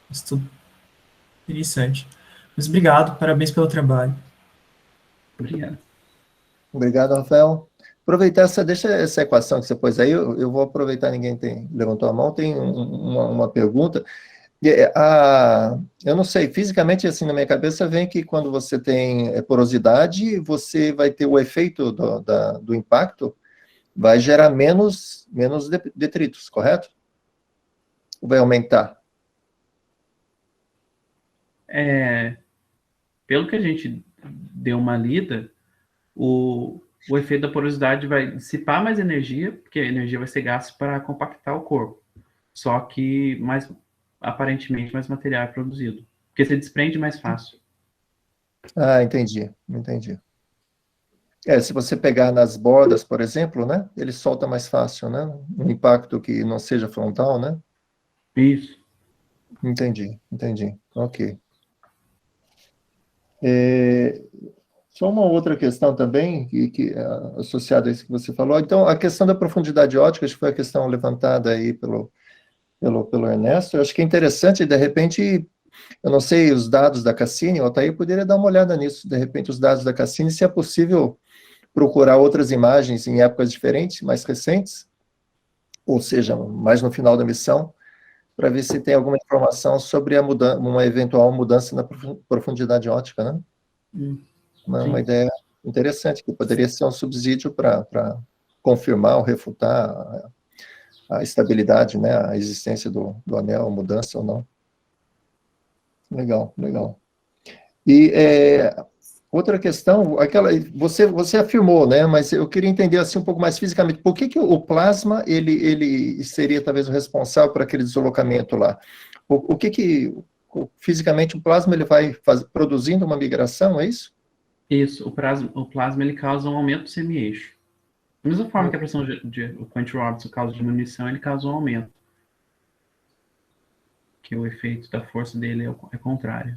isso tudo interessante. Mas obrigado, parabéns pelo trabalho. Obrigado. Obrigado, Rafael. Aproveitar deixa essa equação que você pôs aí, eu vou aproveitar, ninguém levantou a mão, tem uma pergunta. Eu não sei, fisicamente, assim, na minha cabeça, vem que quando você tem porosidade, você vai ter o efeito do impacto, vai gerar menos detritos, correto? Ou vai aumentar? Pelo que a gente deu uma lida, o efeito da porosidade vai dissipar mais energia, porque a energia vai ser gasta para compactar o corpo. Só que aparentemente mais material é produzido, porque se desprende mais fácil. Ah, entendi. Se você pegar nas bordas, por exemplo, né, ele solta mais fácil, né? Um impacto que não seja frontal, né? Isso. Entendi. Ok. Só uma outra questão também, associada a isso que você falou. Então, a questão da profundidade ótica, acho que foi a questão levantada aí pelo Ernesto. Eu acho que é interessante, de repente, eu não sei os dados da Cassini, o Altair poderia dar uma olhada nisso, de repente, os dados da Cassini, se é possível procurar outras imagens em épocas diferentes, mais recentes, ou seja, mais no final da missão, para ver se tem alguma informação sobre uma eventual mudança na profundidade ótica, né? Uma ideia interessante, que poderia ser um subsídio para confirmar ou refutar a estabilidade, né, a existência do anel, a mudança ou não. Legal. E outra questão, você afirmou, né, mas eu queria entender assim um pouco mais fisicamente, por que o plasma, ele seria talvez o responsável por aquele deslocamento lá? O que fisicamente o plasma ele vai produzindo uma migração, é isso? Isso, o plasma ele causa um aumento do semi-eixo. Da mesma forma que a pressão o Quentin Robertson causa diminuição, ele causa um aumento. Que o efeito da força dele é contrário.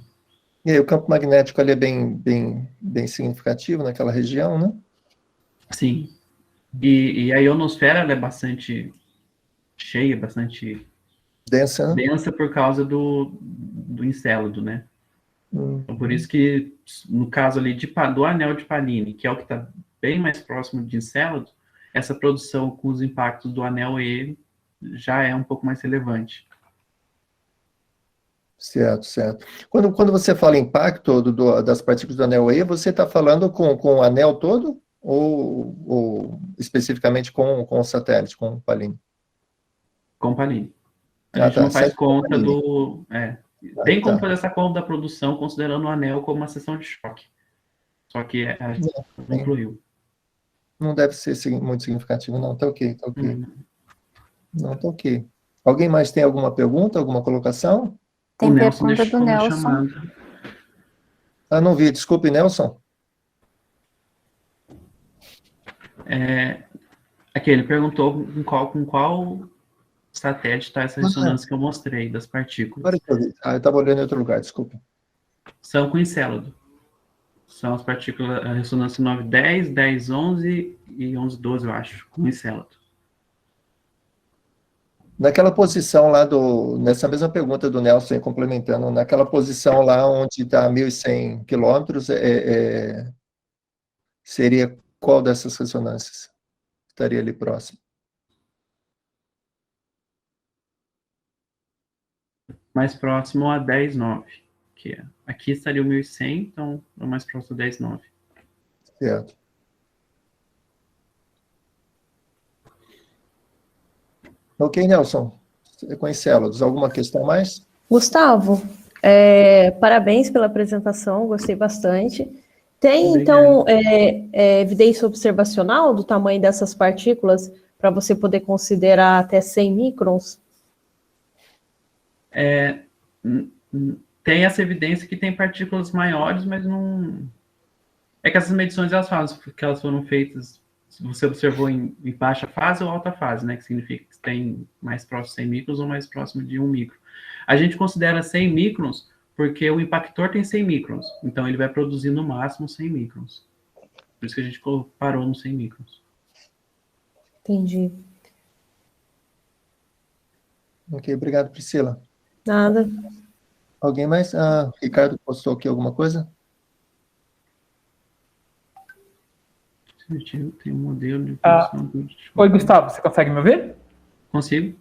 E aí, o campo magnético ali é bem significativo naquela região, né? Sim. E a ionosfera ela é bastante cheia, bastante Densa, né? densa por causa do Encélado, né? Então, por isso que, no caso ali do anel de Pallini, que é o que está bem mais próximo de Encélado, essa produção com os impactos do anel E já é um pouco mais relevante. Certo. Quando você fala impacto das partículas do anel E, você está falando com o anel todo ou especificamente com o satélite, com o Pallini? Com o Pallini. A gente não faz conta do... Tem como fazer essa conta da produção considerando o anel como uma seção de choque. Só que não incluiu. Não deve ser muito significativo, não. Tá ok. Não, tá ok. Alguém mais tem alguma pergunta, alguma colocação? Tem pergunta do Nelson. Não vi. Desculpe, Nelson. Aqui, ele perguntou com qual satélite está essa ressonância que eu mostrei, das partículas. Agora que eu vi. Eu estava olhando em outro lugar, desculpe. São com Encélado. São as partículas, a ressonância 910, 1011 e 1112, eu acho, com Encélado. Naquela posição lá nessa mesma pergunta do Nelson, complementando, naquela posição lá onde está 1.100 quilômetros, seria qual dessas ressonâncias? Estaria ali próximo. Mais próximo a 10,9, que aqui estaria o 1.100, então é mais próximo a 10,9. Certo. Ok, Nelson. Com Encélados, alguma questão mais? Gustavo, parabéns pela apresentação, gostei bastante. Tem, Obrigado. então, evidência observacional do tamanho dessas partículas para você poder considerar até 100 microns? Tem essa evidência que tem partículas maiores, mas não... É que essas medições, elas falam que elas foram feitas, você observou em baixa fase ou alta fase, né? Que significa que tem mais próximo de 100 microns ou mais próximo de 1 micro. A gente considera 100 microns porque o impactor tem 100 microns, então ele vai produzir no máximo 100 microns. Por isso que a gente parou nos 100 microns. Entendi. Ok, obrigado, Priscila. Nada. Alguém mais? Ricardo postou aqui alguma coisa? Tem um modelo de... Oi, Gustavo, você consegue me ouvir? Consigo.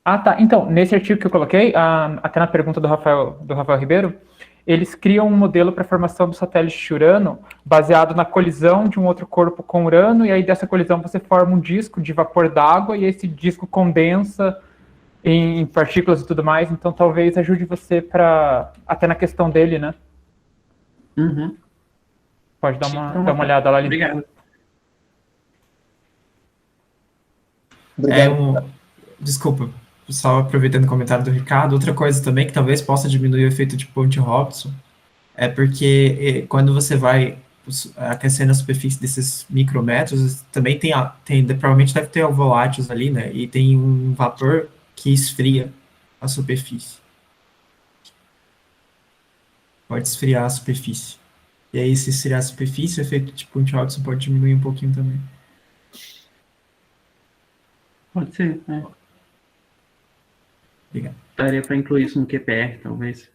Tá. Então, nesse artigo que eu coloquei, até na pergunta do Rafael Ribeiro, eles criam um modelo para a formação do satélite de Urano baseado na colisão de um outro corpo com Urano, e aí dessa colisão você forma um disco de vapor d'água, e esse disco condensa em partículas e tudo mais, então talvez ajude você até na questão dele, né? Uhum. Pode dar uma olhada lá. Obrigado. Desculpa, só aproveitando o comentário do Ricardo, outra coisa também que talvez possa diminuir o efeito de Ponte-Hobson é porque quando você vai aquecendo a superfície desses micrometros, também provavelmente deve ter voláteis ali, né? E tem um vapor que esfria a superfície. Pode esfriar a superfície. E aí, se esfriar a superfície, o efeito de Point Hobson pode diminuir um pouquinho também. Pode ser, né? Obrigado. Daria para incluir isso no QPR, talvez.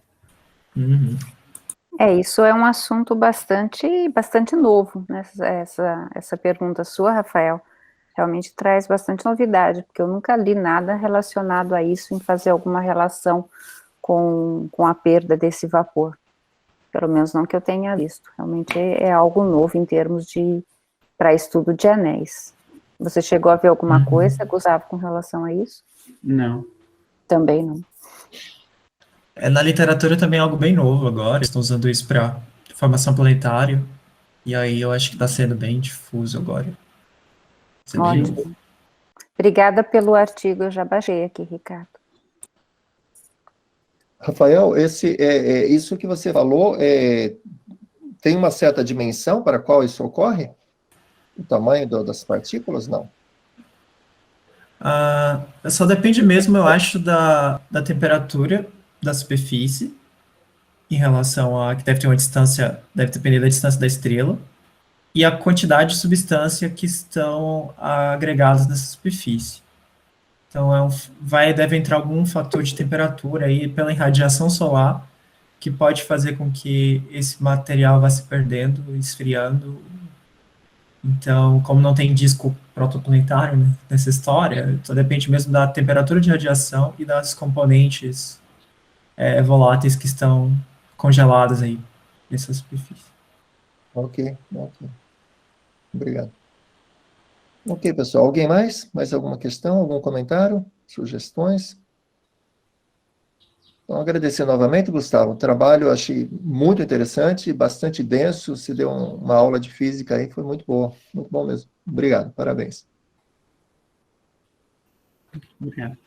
Uhum. Isso é um assunto bastante novo, né? Essa pergunta sua, Rafael, realmente traz bastante novidade, porque eu nunca li nada relacionado a isso, em fazer alguma relação com a perda desse vapor. Pelo menos não que eu tenha visto. Realmente é algo novo em termos para estudo de anéis. Você chegou a ver alguma coisa, Gustavo, com relação a isso? Não. Também não. Na literatura também é algo bem novo agora, estão usando isso para formação planetária, e aí eu acho que está sendo bem difuso agora. Ótimo. Obrigada pelo artigo, eu já baixei aqui, Ricardo. Rafael, isso que você falou, tem uma certa dimensão para a qual isso ocorre? O tamanho das partículas? Não. Só depende mesmo, eu acho, da temperatura da superfície, em relação a que deve ter uma distância, deve depender da distância da estrela, e a quantidade de substância que estão agregadas nessa superfície. Então, deve entrar algum fator de temperatura aí pela irradiação solar, que pode fazer com que esse material vá se perdendo, esfriando. Então, como não tem disco protoplanetário, né, nessa história, então depende mesmo da temperatura de radiação e das componentes voláteis que estão congeladas aí nessa superfície. Ok. Obrigado. Ok, pessoal. Alguém mais? Mais alguma questão? Algum comentário? Sugestões? Então, agradecer novamente, Gustavo. O trabalho eu achei muito interessante, bastante denso. Você deu uma aula de física aí, foi muito boa. Muito bom mesmo. Obrigado, parabéns. Obrigado.